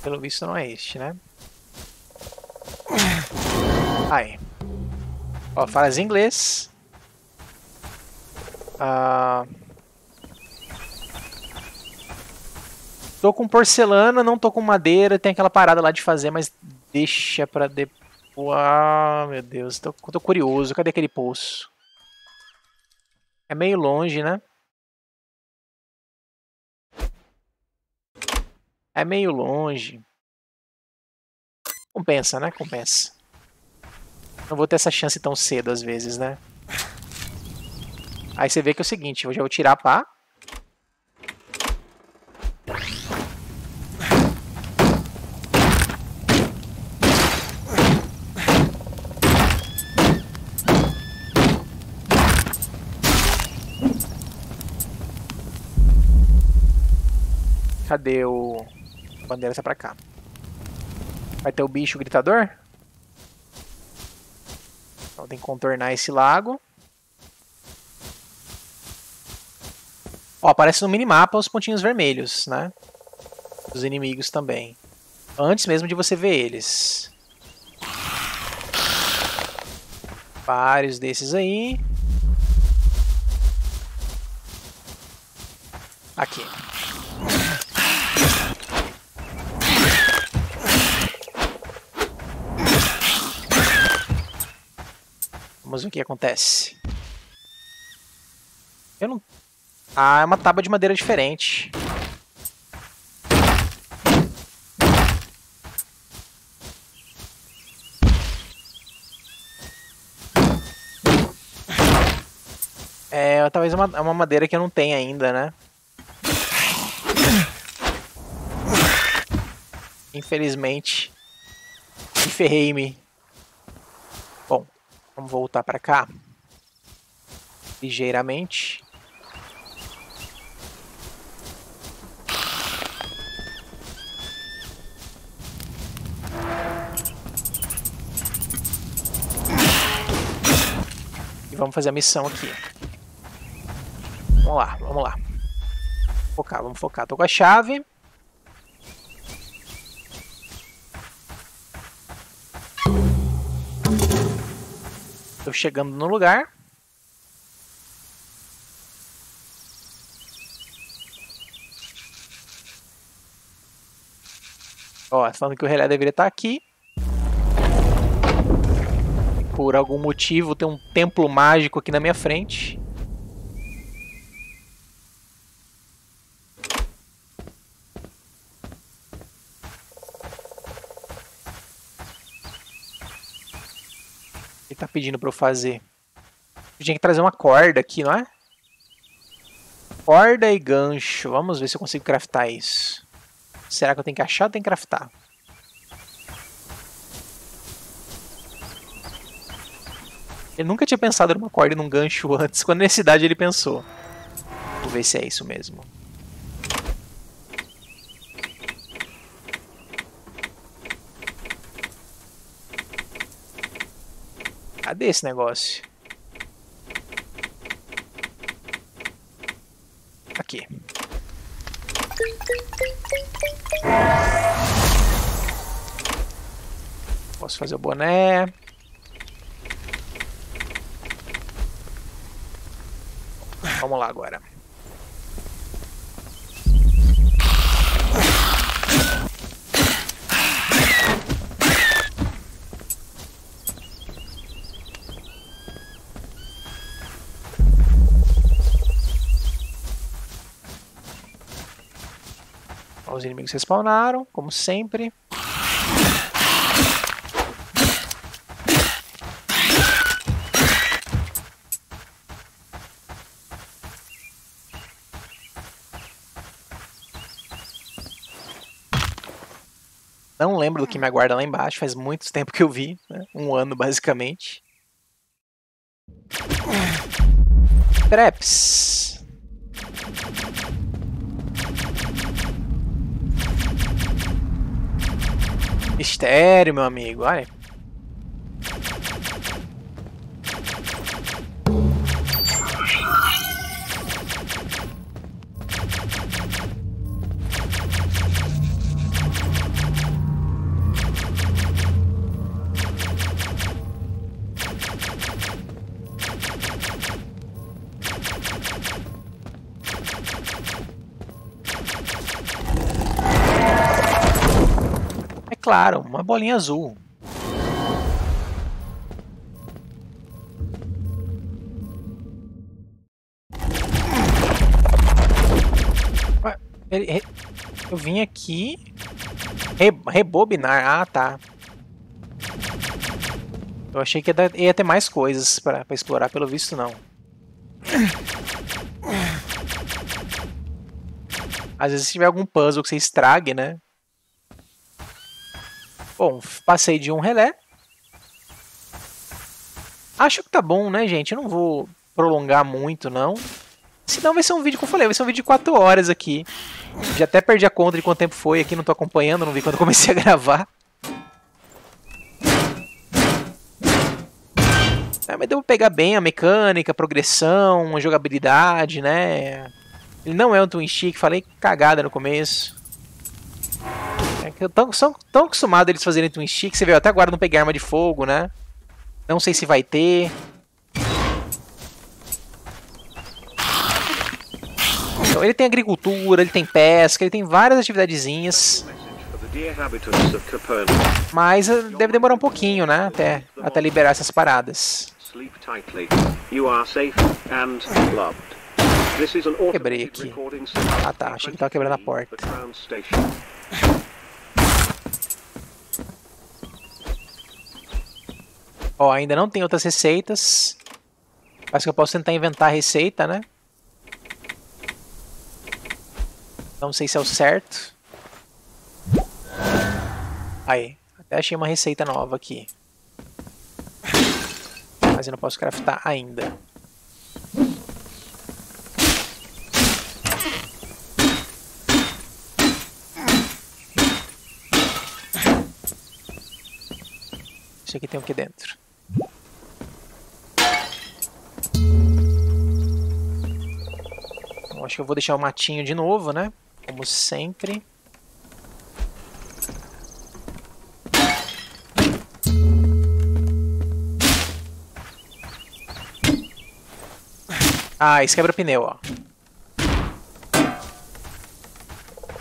Pelo visto não é este, né? Aí. Ó, faz inglês. Tô com porcelana, não tô com madeira. Tem aquela parada lá de fazer, mas deixa pra depois. Ah, meu Deus, tô curioso. Cadê aquele poço? É meio longe, né? É meio longe. Compensa, né? Compensa. Não vou ter essa chance tão cedo às vezes, né? Aí você vê que é o seguinte, eu já vou tirar a pá. Cadê o... A bandeira está pra cá. Vai ter o bicho gritador? Então tem que contornar esse lago. Ó, aparece no minimapa os pontinhos vermelhos, né? Os inimigos também. Antes mesmo de você ver eles. Vários desses aí. Aqui. Vamos ver o que acontece. Eu não... Ah, é uma tábua de madeira diferente. É, talvez uma madeira que eu não tenho ainda, né? Infelizmente. Ferrei-me. Bom, vamos voltar pra cá. Ligeiramente. E vamos fazer a missão aqui. Vamos lá, vamos lá. Focar, vamos focar. Tô com a chave. Tô chegando no lugar. Ó, falando que o relé deveria estar aqui. Por algum motivo tem um templo mágico aqui na minha frente. Ele tá pedindo pra eu fazer. Eu tinha que trazer uma corda aqui, não é? Corda e gancho. Vamos ver se eu consigo craftar isso. Será que eu tenho que achar ou tenho que craftar? Ele nunca tinha pensado numa corda e num gancho antes. Quando nessa idade ele pensou. Vou ver se é isso mesmo. Cadê esse negócio? Aqui. Posso fazer o boné. Vamos lá agora. Os inimigos respawnaram, como sempre. Não lembro do que me aguarda lá embaixo, faz muito tempo que eu vi, né? Um ano basicamente. Traps. Mistério, meu amigo, olha. Claro, uma bolinha azul. Eu vim aqui... Rebobinar. Ah, tá. Eu achei que ia ter mais coisas pra explorar, pelo visto não. Às vezes se tiver algum puzzle que você estrague, né? Bom, passei de um relé. Acho que tá bom, né, gente? Eu não vou prolongar muito, não. Senão vai ser um vídeo, como eu falei, vai ser um vídeo de 4 horas aqui. Já até perdi a conta de quanto tempo foi aqui, não tô acompanhando, não vi quando eu comecei a gravar. Mas devo pegar bem a mecânica, a progressão, a jogabilidade, né? Ele não é um twin stick, falei cagada no começo. São tão acostumados eles fazerem twin stick, você viu, até agora não peguei arma de fogo, né? Não sei se vai ter. Então, ele tem agricultura, ele tem pesca, ele tem várias atividadezinhas. Mas deve demorar um pouquinho, né? Até liberar essas paradas. Quebrei aqui. Ah tá, achei que tava quebrando a porta. Ó, ainda não tem outras receitas. Acho que eu posso tentar inventar a receita, né? Não sei se é o certo. Aí, até achei uma receita nova aqui. Mas eu não posso craftar ainda. Isso aqui tem o que dentro? Acho que eu vou deixar o matinho de novo, né? Como sempre. Ah, esse quebra pneu, ó.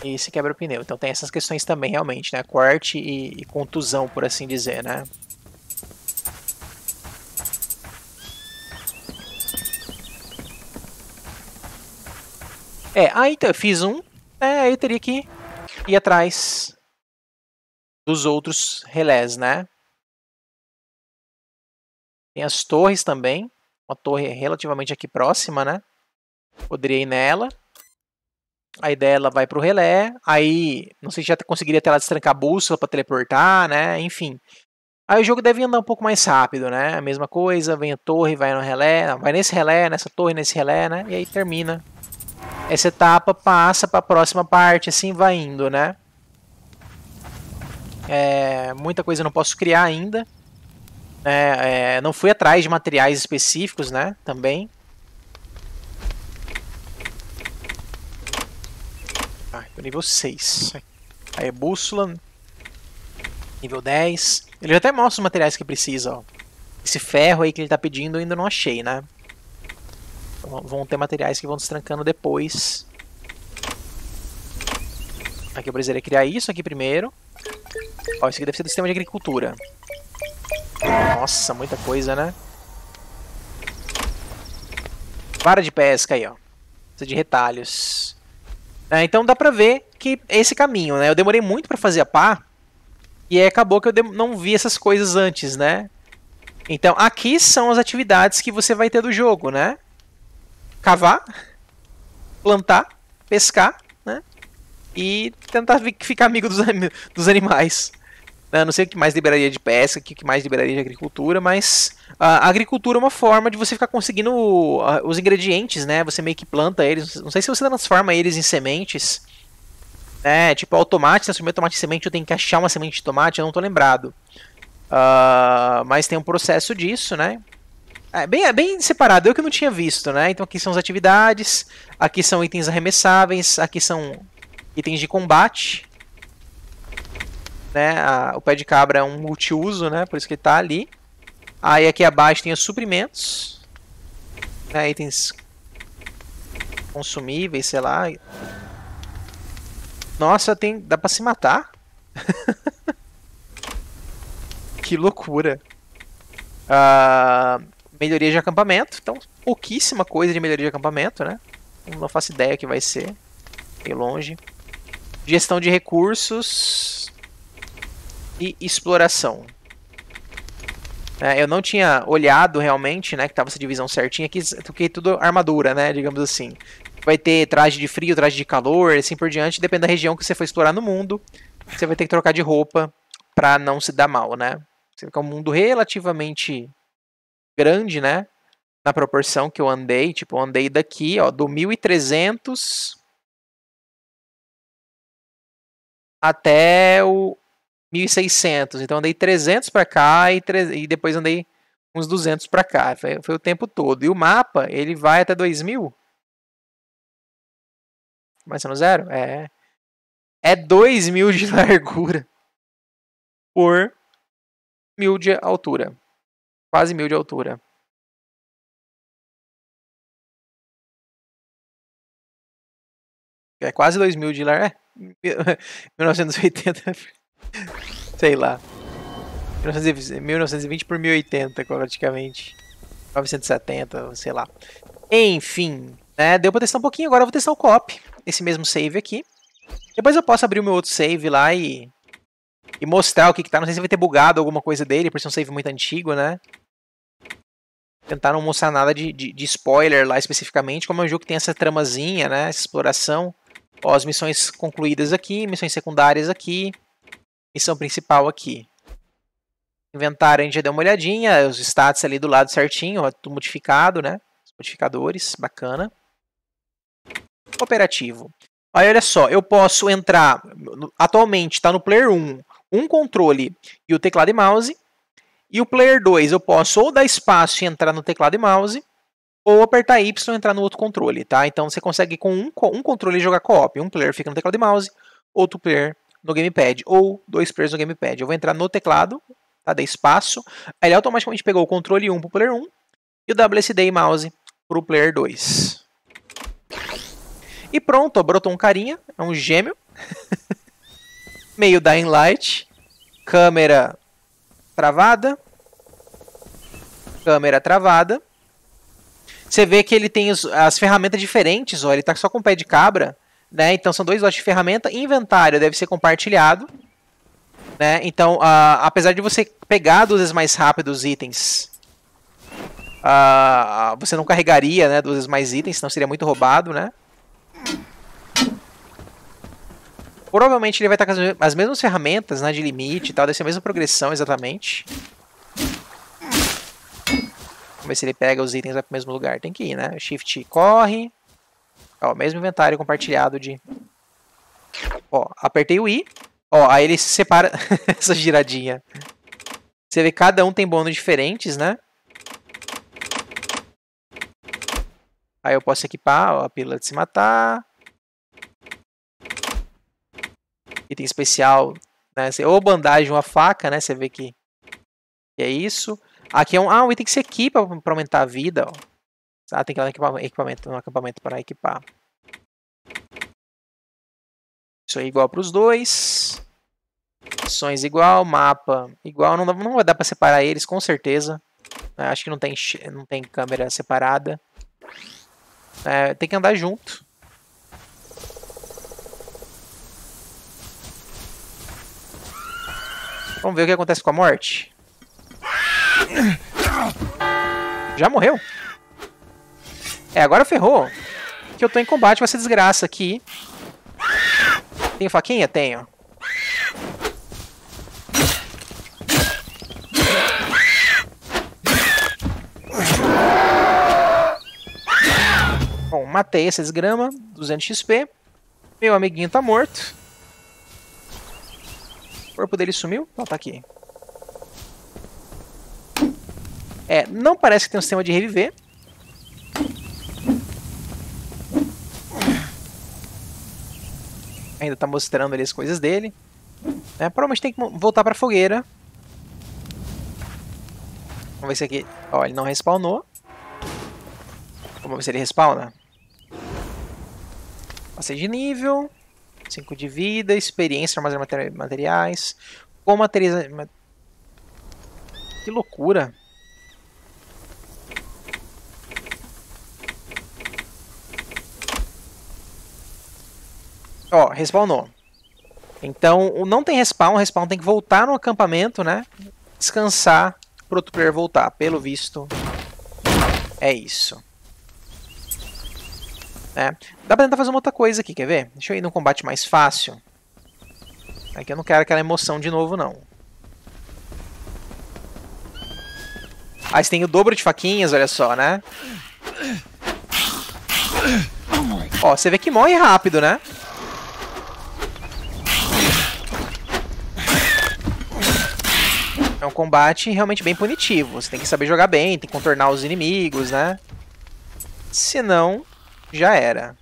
Esse quebra pneu. Então tem essas questões também, realmente, né? Corte e contusão, por assim dizer, né? Então eu fiz um. Aí eu teria que ir atrás dos outros relés, né? Tem as torres também. Uma torre relativamente aqui próxima, né? Poderia ir nela. Aí dela vai pro relé. Aí, não sei se já conseguiria até lá destrancar a bússola pra teleportar, né? Enfim. Aí o jogo deve andar um pouco mais rápido, né? A mesma coisa, vem a torre, vai no relé. Não, vai nesse relé, nessa torre, nesse relé, né? E aí termina. Essa etapa passa pra próxima parte, assim vai indo, né? Muita coisa eu não posso criar ainda. Não fui atrás de materiais específicos, né? Também. Tô nível 6. Aí, bússola. Nível 10. Ele já até mostra os materiais que precisa, ó. Esse ferro aí que ele tá pedindo eu ainda não achei, né? Então, vão ter materiais que vão destrancando depois. Aqui eu precisaria criar isso aqui primeiro. Ó, isso aqui deve ser do sistema de agricultura. Nossa, muita coisa, né? Vara de pesca aí, ó. Precisa de retalhos. Então dá pra ver que é esse caminho, né? Eu demorei muito pra fazer a pá. E aí acabou que eu não vi essas coisas antes, né? Então aqui são as atividades que você vai ter do jogo, né? Cavar, plantar, pescar, né? E tentar ficar amigo dos animais. Não sei o que mais liberaria de pesca, o que mais liberaria de agricultura, mas a agricultura é uma forma de você ficar conseguindo os ingredientes, né? Você meio que planta eles. Não sei se você transforma eles em sementes. Tipo, o tomate, transformei o tomate em semente, eu tenho que achar uma semente de tomate, eu não tô lembrado. Mas tem um processo disso, né? Bem separado, eu que não tinha visto, né? Então aqui são as atividades, aqui são itens arremessáveis, aqui são itens de combate. Né? O pé de cabra é um multiuso, né? Por isso que ele tá ali. Aí aqui abaixo tem os suprimentos, né? Itens consumíveis, sei lá. Nossa, dá pra se matar? Que loucura. Melhoria de acampamento. Então, pouquíssima coisa de melhoria de acampamento, né? Não faço ideia o que vai ser. Meio longe. Gestão de recursos. E exploração. Eu não tinha olhado realmente, né? Que tava essa divisão certinha. Aqui tudo armadura, né? Digamos assim. Vai ter traje de frio, traje de calor, assim por diante. Depende da região que você for explorar no mundo. Você vai ter que trocar de roupa pra não se dar mal, né? Você fica um mundo relativamente grande, né? Na proporção que eu andei. Tipo, eu andei daqui, ó, do 1300 até o 1600. Então andei 300 pra cá e depois andei uns 200 pra cá. Foi o tempo todo. E o mapa, ele vai até 2000. Começando zero? É 2000 de largura por 1000 de altura. Quase 1000 de altura. É quase 2000 de largura. 1980. Sei lá. 1920 por 1080, praticamente. 970, sei lá. Enfim, né? Deu pra testar um pouquinho. Agora eu vou testar o co-op. Esse mesmo save aqui. Depois eu posso abrir o meu outro save lá e mostrar o que tá. Não sei se vai ter bugado alguma coisa dele, por ser um save muito antigo, né? tentar não mostrar nada de spoiler lá especificamente, como é um jogo que tem essa tramazinha, né? Essa exploração. Ó, as missões concluídas aqui, missões secundárias aqui, missão principal aqui. Inventário a gente já deu uma olhadinha, os stats ali do lado certinho, ó, tudo modificado, né? Os modificadores, bacana. Cooperativo. Aí olha só, eu posso entrar, atualmente está no Player 1, um controle e o teclado e mouse. E o Player 2 eu posso ou dar espaço e entrar no teclado e mouse, ou apertar Y e entrar no outro controle, tá? Então você consegue com um controle jogar co-op. Um player fica no teclado e mouse, outro player no gamepad, ou dois players no gamepad. Eu vou entrar no teclado, tá? Dei espaço, aí ele automaticamente pegou o controle 1 pro player 1 e o WSD e mouse pro player 2. E pronto, ó, brotou um carinha, é um gêmeo. Meio Dying Light. Câmera travada. Câmera travada. Você vê que ele tem as ferramentas diferentes, ó, ele tá só com o pé de cabra, né? Então são dois lotes de ferramenta. Inventário deve ser compartilhado, né? Então, apesar de você pegar 2 vezes mais rápido os itens, você não carregaria, né, 2 vezes mais itens, senão seria muito roubado, né? Provavelmente ele vai estar com as mesmas ferramentas, né, de limite e tal, deve ser a mesma progressão exatamente. Vamos ver se ele pega os itens para o mesmo lugar. Tem que ir, né? Shift corre. Ó, mesmo inventário compartilhado de... Ó, apertei o I. Ó, aí ele se separa... Essa giradinha. Você vê que cada um tem bônus diferentes, né? Aí eu posso equipar, ó, a pílula de se matar. Item especial, né? Ou bandagem ou a faca, né? Você vê que é isso. Aqui é um item que se equipa para aumentar a vida. Ó. Tem que ir no acampamento para equipar. Isso aí é igual para os dois. Missões igual, mapa igual. Não vai dar para separar eles, com certeza. Acho que não tem câmera separada. Tem que andar junto. Vamos ver o que acontece com a morte. Já morreu? Agora ferrou. Que eu tô em combate com essa desgraça aqui. Tem faquinha? Tenho. Bom, matei essa desgrama. 200 XP. Meu amiguinho tá morto. O corpo dele sumiu? Não, tá aqui. Não parece que tem um sistema de reviver. Ainda tá mostrando ali as coisas dele. Provavelmente tem que voltar pra fogueira. Vamos ver se aqui... Ó, ele não respawnou. Vamos ver se ele respawna. Passei de nível. 5 de vida. Experiência, armazenar materiais. Com materiais... Que loucura. Ó, respawnou. Então, não tem respawn. Respawn tem que voltar no acampamento, né? Descansar pro outro player voltar. Pelo visto, é isso. Dá pra tentar fazer uma outra coisa aqui, quer ver? Deixa eu ir num combate mais fácil. Aqui eu não quero aquela emoção de novo, não. Aí você tem o dobro de faquinhas, olha só, né? Ó, você vê que morre rápido, né? É um combate realmente bem punitivo. Você tem que saber jogar bem, tem que contornar os inimigos, né? Senão, já era.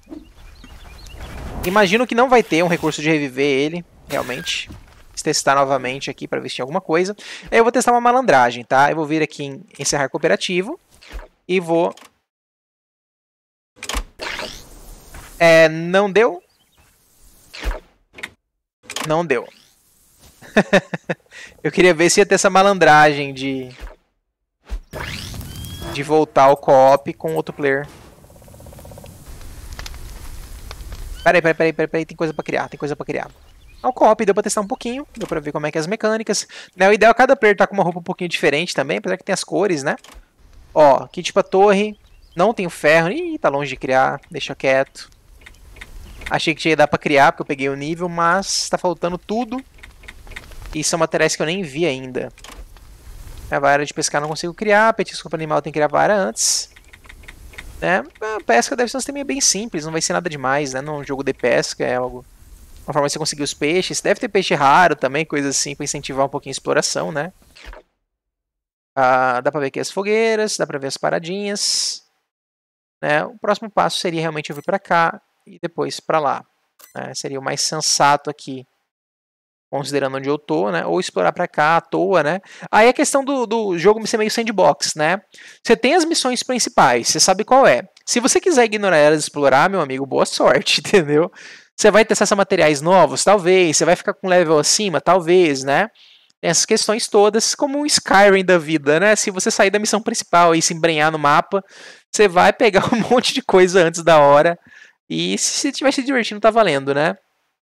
Imagino que não vai ter um recurso de reviver ele, realmente. Vou testar novamente aqui para ver se tem alguma coisa. Aí eu vou testar uma malandragem, tá? Eu vou vir aqui em encerrar cooperativo. E vou... não deu? Não deu. Eu queria ver se ia ter essa malandragem de voltar ao co-op com outro player. Peraí, tem coisa pra criar, O co-op deu pra testar um pouquinho, deu pra ver como é que é as mecânicas. O ideal é cada player tá com uma roupa um pouquinho diferente também, apesar que tem as cores, né? Ó, kit pra torre. Não tenho ferro. Ih, tá longe de criar. Deixa quieto. Achei que ia dar pra criar, porque eu peguei o nível, mas tá faltando tudo. E são materiais que eu nem vi ainda. A vara de pescar não consigo criar. Petisco para animal tem que criar vara antes. Né? A pesca deve ser um sistema bem simples, não vai ser nada demais, né? Num jogo de pesca é algo... Uma forma de você conseguir os peixes. Deve ter peixe raro também, coisa assim, pra incentivar um pouquinho a exploração, né? Dá pra ver aqui as fogueiras, dá pra ver as paradinhas. Né? O próximo passo seria realmente eu vir pra cá e depois pra lá. Né? Seria o mais sensato aqui, considerando onde eu tô, né? Ou explorar pra cá à toa, né? Aí a questão do jogo ser meio sandbox, né? Você tem as missões principais, você sabe qual é. Se você quiser ignorar elas e explorar, meu amigo, boa sorte, entendeu? Você vai ter acesso a materiais novos? Talvez. Você vai ficar com level acima? Talvez, né? Essas questões todas, como um Skyrim da vida, né? Se você sair da missão principal e se embrenhar no mapa, você vai pegar um monte de coisa antes da hora. E se você estiver se divertindo, tá valendo, né?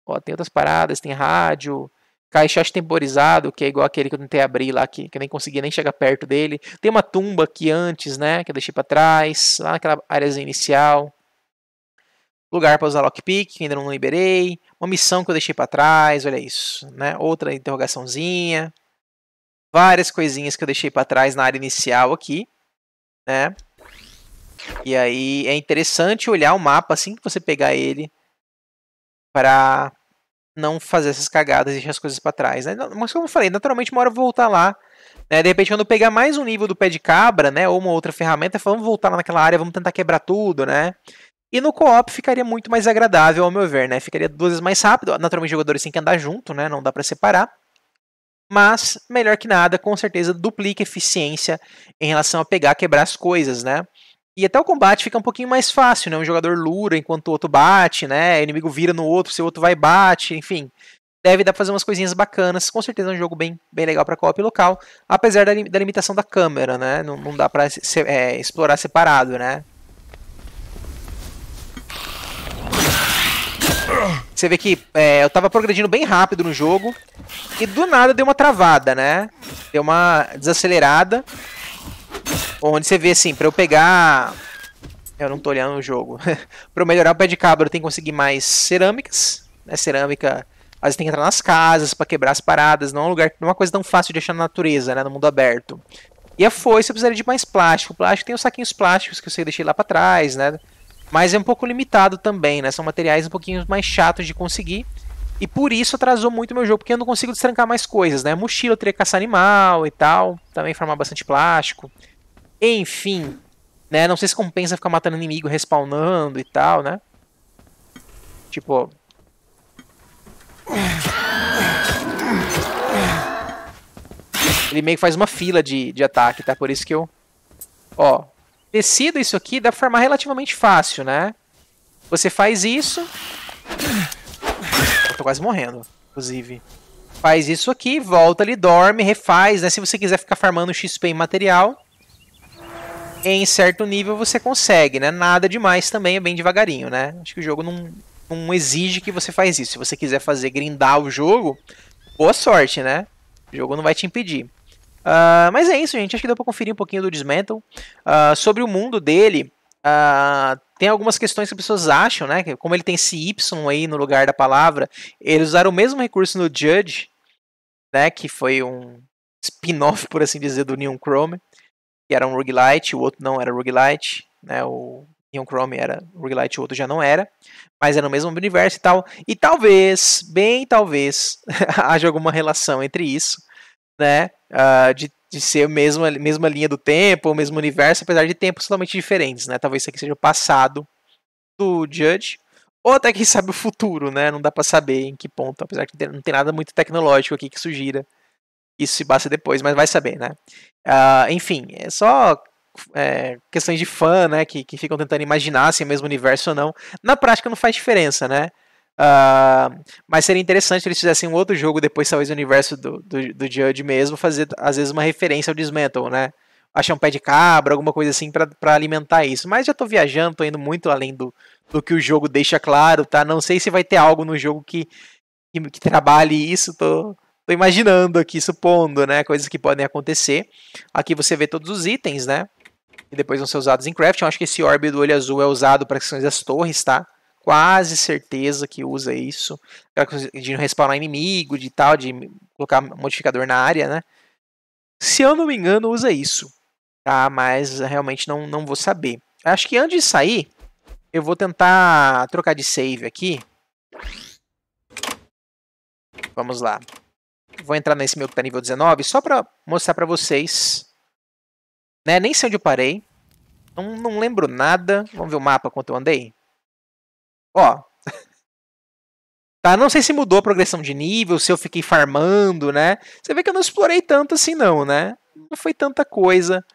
Ó, tem outras paradas, tem rádio, caixote temporizado, que é igual aquele que eu tentei abrir lá, que eu nem conseguia nem chegar perto dele. Tem uma tumba aqui antes, né? Que eu deixei pra trás, lá naquela áreazinha inicial. Lugar para usar lockpick, que ainda não liberei. Uma missão que eu deixei para trás, olha isso, né? Outra interrogaçãozinha. Várias coisinhas que eu deixei para trás na área inicial aqui, né? E aí é interessante olhar o mapa assim que você pegar ele para não fazer essas cagadas e deixar as coisas para trás, né? Mas como eu falei, naturalmente uma hora eu vou voltar lá, né? De repente quando eu pegar mais um nível do pé de cabra, né? Ou uma outra ferramenta, vamos voltar lá naquela área, vamos tentar quebrar tudo, né? E no co-op ficaria muito mais agradável, ao meu ver, né? Ficaria 2 vezes mais rápido. Naturalmente, os jogadores têm que andar junto, né? Não dá para separar. Mas, melhor que nada, com certeza duplica a eficiência em relação a pegar, quebrar as coisas, né? E até o combate fica um pouquinho mais fácil, né? Um jogador lura enquanto o outro bate, né? O inimigo vira no outro, se o outro vai e bate, enfim. Deve dar pra fazer umas coisinhas bacanas. Com certeza é um jogo bem legal para co-op local. Apesar da limitação da câmera, né? Não dá pra explorar separado, né? Você vê que eu tava progredindo bem rápido no jogo e do nada deu uma travada, né? Deu uma desacelerada. Onde você vê assim, pra eu pegar... Eu não tô olhando o jogo. Pra eu melhorar o pé de cabra eu tenho que conseguir mais cerâmicas. Né? Cerâmica, às vezes tem que entrar nas casas pra quebrar as paradas. Não é um lugar, não é uma coisa tão fácil de achar na natureza, né? No mundo aberto. E a foice eu precisaria de mais plástico. O plástico tem os saquinhos plásticos que eu deixei lá pra trás, né? Mas é um pouco limitado também, né? São materiais um pouquinho mais chatos de conseguir. E por isso atrasou muito o meu jogo, porque eu não consigo destrancar mais coisas, né? Mochila eu teria que caçar animal e tal. Também formar bastante plástico. Enfim, né? Não sei se compensa ficar matando inimigo, respawnando e tal, né? Tipo... Ele meio que faz uma fila de ataque, tá? Por isso que eu... Ó... Tecido, isso aqui dá pra formar relativamente fácil, né? Você faz isso... Eu tô quase morrendo, inclusive. Faz isso aqui, volta ali, dorme, refaz, né? Se você quiser ficar farmando XP em material, em certo nível você consegue, né? Nada demais também, é bem devagarinho, né? Acho que o jogo não exige que você faz isso. Se você quiser fazer grindar o jogo, boa sorte, né? O jogo não vai te impedir. Mas é isso, gente. Acho que deu pra conferir um pouquinho do Dismantle. Sobre o mundo dele, tem algumas questões que as pessoas acham, né? Que como ele tem esse Y aí no lugar da palavra, eles usaram o mesmo recurso no Judge, né? Que foi um spin-off, por assim dizer, do Neon Chrome, que era um roguelite, o outro não era roguelite, né? O Neon Chrome era roguelite, o outro já não era, mas era no mesmo universo e tal. E talvez, bem talvez, haja alguma relação entre isso, né? De ser a mesma linha do tempo, o mesmo universo, apesar de tempos totalmente diferentes, né? Talvez isso aqui seja o passado do Judge, ou até quem sabe o futuro, né? Não dá pra saber em que ponto, apesar que não tem nada muito tecnológico aqui que sugira. Isso se passa depois, mas vai saber, né? Enfim, é só questões de fã, né? Que ficam tentando imaginar se é o mesmo universo ou não. Na prática não faz diferença, né? Mas seria interessante se eles fizessem um outro jogo depois, talvez o universo do Judge mesmo, fazer às vezes uma referência ao Dismantle, né? Achar um pé de cabra, alguma coisa assim pra alimentar isso. Mas já tô viajando, tô indo muito além do que o jogo deixa claro, tá? Não sei se vai ter algo no jogo que trabalhe isso, tô imaginando aqui, supondo, né? Coisas que podem acontecer. Aqui você vê todos os itens, né? e depois vão ser usados em crafting. Eu acho que esse orbe do olho azul é usado para questões das torres, tá? Quase certeza que usa isso. De respawnar inimigo, de tal, de colocar modificador na área, né? Se eu não me engano, usa isso. Tá? Mas realmente não vou saber. Acho que antes de sair, eu vou tentar trocar de save aqui. Vamos lá. Vou entrar nesse meu que tá nível 19, só pra mostrar pra vocês. Né? Nem sei onde eu parei. Não lembro nada. Vamos ver o mapa quanto eu andei. Ó. Tá, não sei se mudou a progressão de nível, se eu fiquei farmando, né? Você vê que eu não explorei tanto assim não, né? Não foi tanta coisa,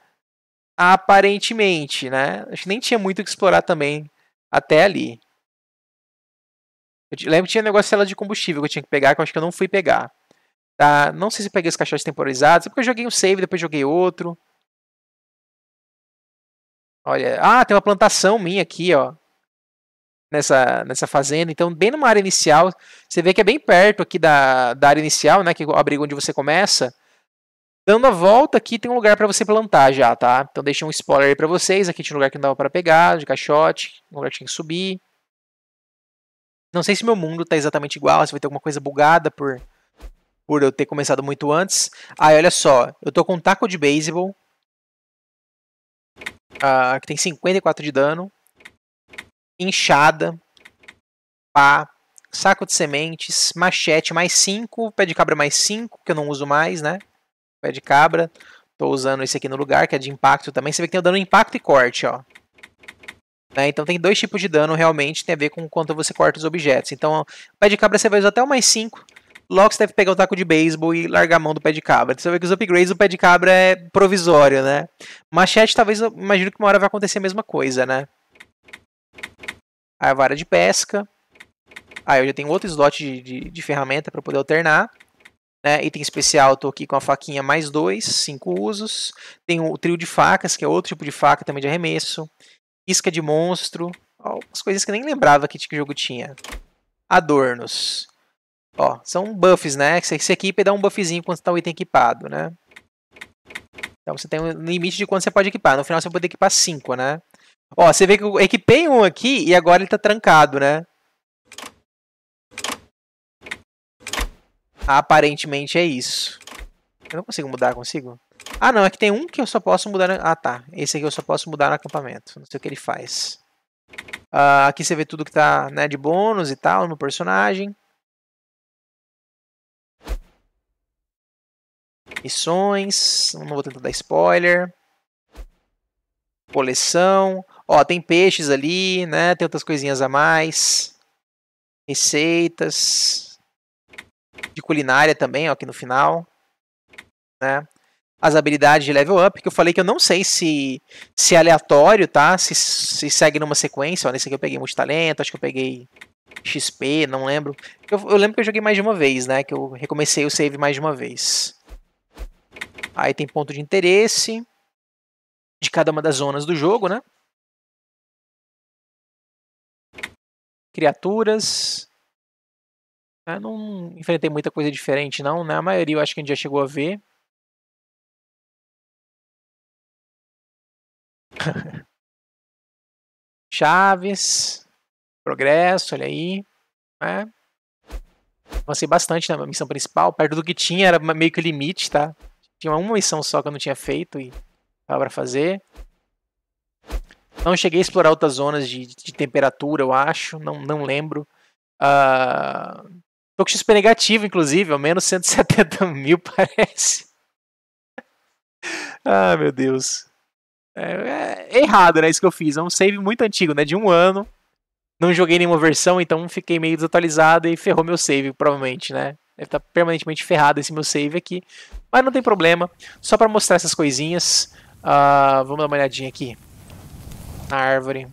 aparentemente, né? Acho que nem tinha muito o que explorar também até ali. Eu lembro que tinha negócio de cela de combustível que eu tinha que pegar, que eu acho que eu não fui pegar. Tá? Não sei se eu peguei os caixotes temporizados, é porque eu joguei um save, depois joguei outro. Olha, tem uma plantação minha aqui, ó. Nessa fazenda, então bem numa área inicial, você vê que é bem perto aqui da área inicial, né, que é o abrigo onde você começa. Dando a volta aqui tem um lugar para você plantar já, tá? Então deixei um spoiler aí para vocês, aqui tinha um lugar que não dava para pegar, de caixote, um lugar que tinha que subir. Não sei se meu mundo tá exatamente igual, se vai ter alguma coisa bugada por eu ter começado muito antes. Olha só, eu tô com um taco de beisebol, que tem 54 de dano. Enxada, pá, saco de sementes, machete mais 5, pé de cabra mais 5, que eu não uso mais, né? Pé de cabra, tô usando esse aqui no lugar, que é de impacto também. Você vê que tem o dano impacto e corte, ó. Né? Então tem dois tipos de dano realmente, tem a ver com o quanto você corta os objetos. Então, o pé de cabra você vai usar até o mais 5. Logo você deve pegar o taco de beisebol e largar a mão do pé de cabra. Você vai ver que os upgrades do pé de cabra é provisório, né? Machete talvez, eu imagino que uma hora vai acontecer a mesma coisa, né? A vara de pesca. Eu já tenho outro slot de ferramenta para poder alternar. Né? Item especial, estou aqui com a faquinha mais 2, 5 usos. Tem o trio de facas, que é outro tipo de faca também de arremesso. Isca de monstro. As coisas que eu nem lembrava que o jogo tinha. Adornos. São buffs, né? Que você equipa e dá um buffzinho quando está o item equipado, né? Então você tem um limite de quanto você pode equipar. No final você pode equipar 5, né? Você vê que eu equipei um aqui e agora ele tá trancado, né? Aparentemente é isso. Eu não consigo mudar, consigo? Não, é que tem um que eu só posso mudar... tá. Esse aqui eu só posso mudar no acampamento. Não sei o que ele faz. Aqui você vê tudo que tá, né, de bônus e tal no personagem. Missões. Não vou tentar dar spoiler. Coleção. Tem peixes ali, né? Tem outras coisinhas a mais. Receitas. De culinária também, aqui no final. Né? As habilidades de level up, que eu falei que eu não sei se é aleatório, tá? Se segue numa sequência. Nesse aqui eu peguei multitalento, acho que eu peguei XP, não lembro. Eu lembro que eu joguei mais de uma vez, né? Que eu recomecei o save mais de uma vez. Aí tem ponto de interesse de cada uma das zonas do jogo, né? Criaturas. Eu não enfrentei muita coisa diferente, não, né? A maioria eu acho que a gente já chegou a ver. Chaves. Progresso, olha aí. Né? Avancei bastante na missão principal. Perto do que tinha, era meio que o limite, tá? Tinha uma missão só que eu não tinha feito e dava pra fazer. Não cheguei a explorar outras zonas de temperatura, eu acho. Não lembro. Tô com XP negativo, inclusive. Ao menos 170 mil, parece. Meu Deus. É errado, né? Isso que eu fiz. É um save muito antigo, né? De 1 ano. Não joguei nenhuma versão, então fiquei meio desatualizado e ferrou meu save, provavelmente, né? Deve estar permanentemente ferrado esse meu save aqui. Mas não tem problema. Só pra mostrar essas coisinhas. Vamos dar uma olhadinha aqui. Na árvore.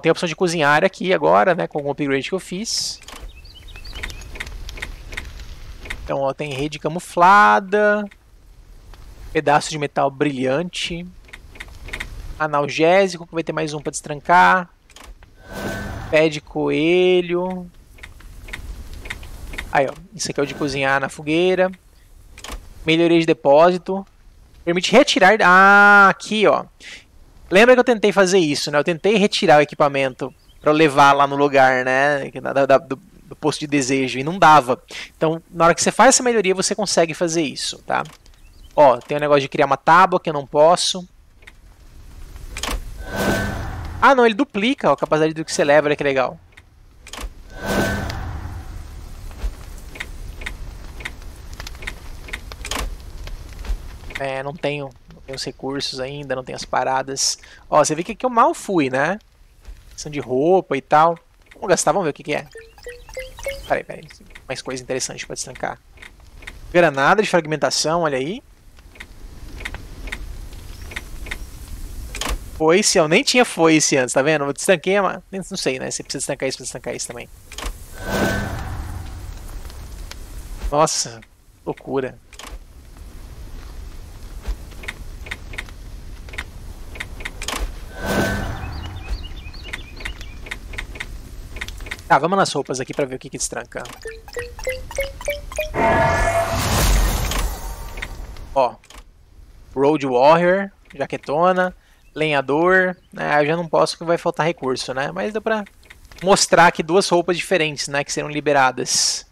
Tem a opção de cozinhar aqui agora, né? Com o upgrade que eu fiz. Então, tem rede camuflada. Pedaço de metal brilhante. Analgésico, que vai ter mais um para destrancar. Pé de coelho. Aí, ó. Isso aqui é o de cozinhar na fogueira. Melhoria de depósito. Permite retirar... Ah, aqui, ó. Lembra que eu tentei fazer isso, né? Eu tentei retirar o equipamento para levar lá no lugar, né? Do posto de desejo. E não dava. Então, na hora que você faz essa melhoria, você consegue fazer isso, tá? Ó, tem o negócio de criar uma tábua que eu não posso. Ah, não, ele duplica ó, a capacidade do que você leva, olha que legal. Não tenho os recursos ainda, não tenho as paradas. Ó, você vê que aqui eu mal fui, né? Questão de roupa e tal. Vamos gastar, vamos ver o que é. Peraí. Mais coisa interessante pra destrancar. Granada de fragmentação, olha aí. Foice, eu nem tinha foice antes, tá vendo? Eu destranquei, mas não sei, né? Você precisa destrancar isso pra destrancar isso também. Nossa, loucura. Tá, vamos nas roupas aqui pra ver o que destranca. Ó, Road Warrior, jaquetona, lenhador, né? Eu já não posso porque vai faltar recurso, né? Mas deu pra mostrar aqui duas roupas diferentes, né? Que serão liberadas.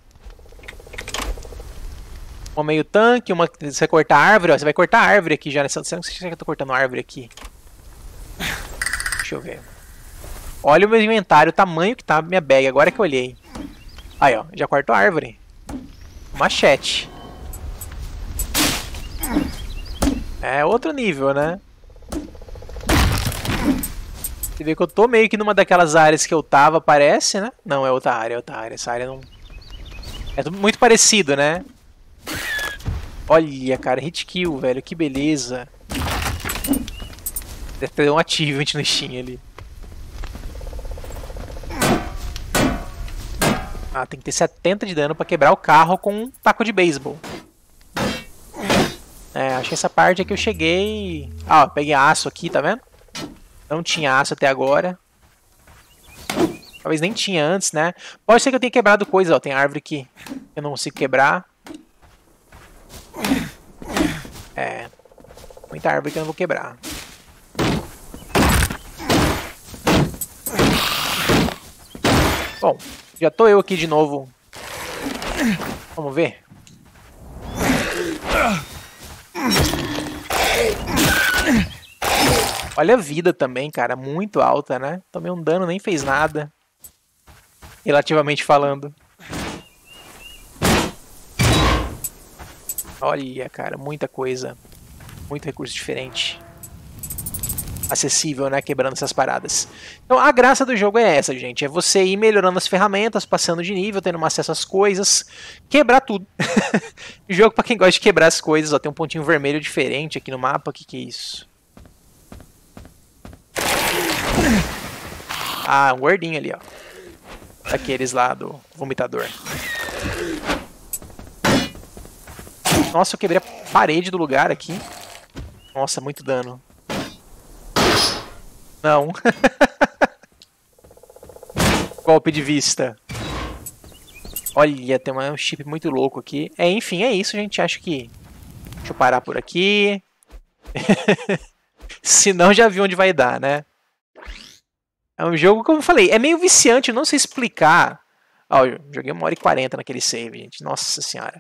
Uma meio tanque, uma que você vai cortar árvore, ó. Você vai cortar árvore aqui já nessa. Não sei se eu tô cortando árvore aqui. Deixa eu ver. Olha o meu inventário, o tamanho que tá a minha bag, agora que eu olhei. Aí, ó, já corto a árvore. Machete. É outro nível, né? Você vê que eu tô meio que numa daquelas áreas que eu tava, parece, né? Não, é outra área, Essa área não... É tudo muito parecido, né? Olha, cara, hit kill, velho, que beleza. Deve ter um achievement no Steam ali. Ah, tem que ter 70 de dano pra quebrar o carro com um taco de beisebol. Acho que essa parte aqui eu cheguei... Ah, ó, peguei aço aqui, tá vendo? Não tinha aço até agora. Talvez nem tinha antes, né? Pode ser que eu tenha quebrado coisa, ó. Tem árvore aqui que eu não consigo quebrar. Muita árvore que eu não vou quebrar. Bom, já tô eu aqui de novo. Vamos ver. Olha a vida também, cara. Muito alta, né? Tomei um dano, nem fez nada. Relativamente falando. Olha, cara. Muita coisa. Muito recurso diferente. Acessível, né? Quebrando essas paradas. Então a graça do jogo é essa, gente. É você ir melhorando as ferramentas, passando de nível, tendo acesso às coisas, quebrar tudo. Jogo pra quem gosta de quebrar as coisas. Ó, tem um pontinho vermelho diferente aqui no mapa. O que é isso? Ah, um gordinho ali, ó. Daqueles lá do vomitador. Nossa, eu quebrei a parede do lugar aqui. Nossa, muito dano. Não. Golpe de vista. Olha, tem um chip muito louco aqui. Enfim, é isso, gente. Acho que... Deixa eu parar por aqui. Senão já vi onde vai dar, né? É um jogo, como eu falei, é meio viciante, eu não sei explicar. Ó, eu joguei 1h40 naquele save, gente. Nossa senhora.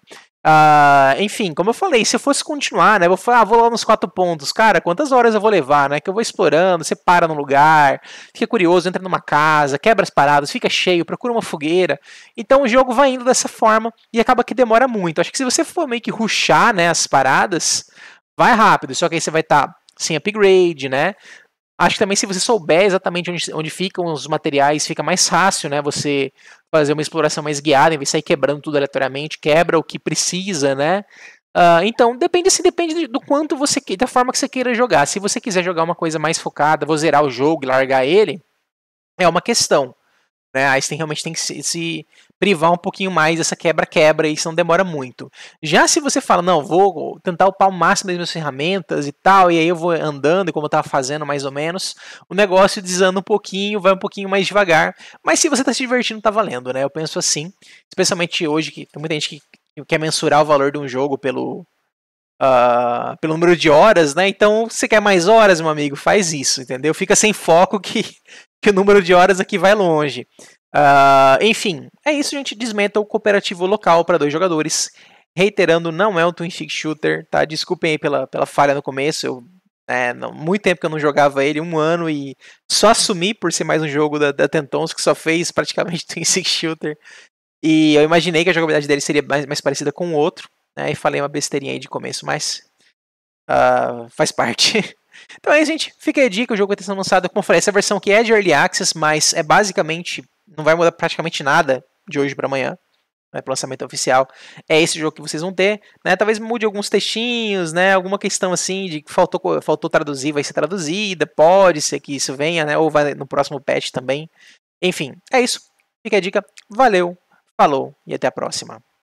Enfim, como eu falei, se eu fosse continuar, né? Vou lá nos 4 pontos. Cara, quantas horas eu vou levar, né? Que eu vou explorando, você para num lugar, fica curioso, entra numa casa, quebra as paradas, fica cheio, procura uma fogueira. Então o jogo vai indo dessa forma e acaba que demora muito. Acho que se você for meio que rushar, né, as paradas, vai rápido. Só que aí você vai estar sem upgrade, né? Acho que também se você souber exatamente onde ficam os materiais, fica mais fácil, né? Você fazer uma exploração mais guiada, em vez de sair quebrando tudo aleatoriamente, quebra o que precisa, né? Então, depende do quanto você da forma que você queira jogar. Se você quiser jogar uma coisa mais focada, vou zerar o jogo e largar ele, é uma questão. Né? Aí você realmente tem que se privar um pouquinho mais dessa quebra-quebra e isso não demora muito. Já se você fala, não, vou tentar upar o máximo das minhas ferramentas e tal, e aí eu vou andando como eu estava fazendo mais ou menos, o negócio desanda um pouquinho, vai um pouquinho mais devagar, mas se você está se divertindo, tá valendo, né? Eu penso assim, especialmente hoje, que tem muita gente que quer mensurar o valor de um jogo pelo pelo número de horas, né? Então, você quer mais horas, meu amigo? Faz isso, entendeu? Fica sem foco que o número de horas aqui vai longe. Enfim, é isso, gente. Dismantle cooperativo local para 2 jogadores. Reiterando, não é um Twin Stick Shooter, tá? Desculpem aí pela falha no começo. Muito tempo que eu não jogava ele, 1 ano, e só assumi por ser mais um jogo da Tentons, que só fez praticamente Twin Stick Shooter. E eu imaginei que a jogabilidade dele seria mais parecida com o outro, né? E falei uma besteirinha aí de começo, mas faz parte. Então é isso, gente. Fica aí a dica, o jogo vai ter sido lançado, como eu falei, essa versão aqui é de Early Access, mas é basicamente, não vai mudar praticamente nada de hoje para amanhã, né, pro lançamento oficial. É esse jogo que vocês vão ter, né? Talvez mude alguns textinhos, né? Alguma questão assim de que faltou traduzir, vai ser traduzida, pode ser que isso venha, né? Ou vai no próximo patch também. Enfim, é isso. Fica a dica. Valeu, falou e até a próxima.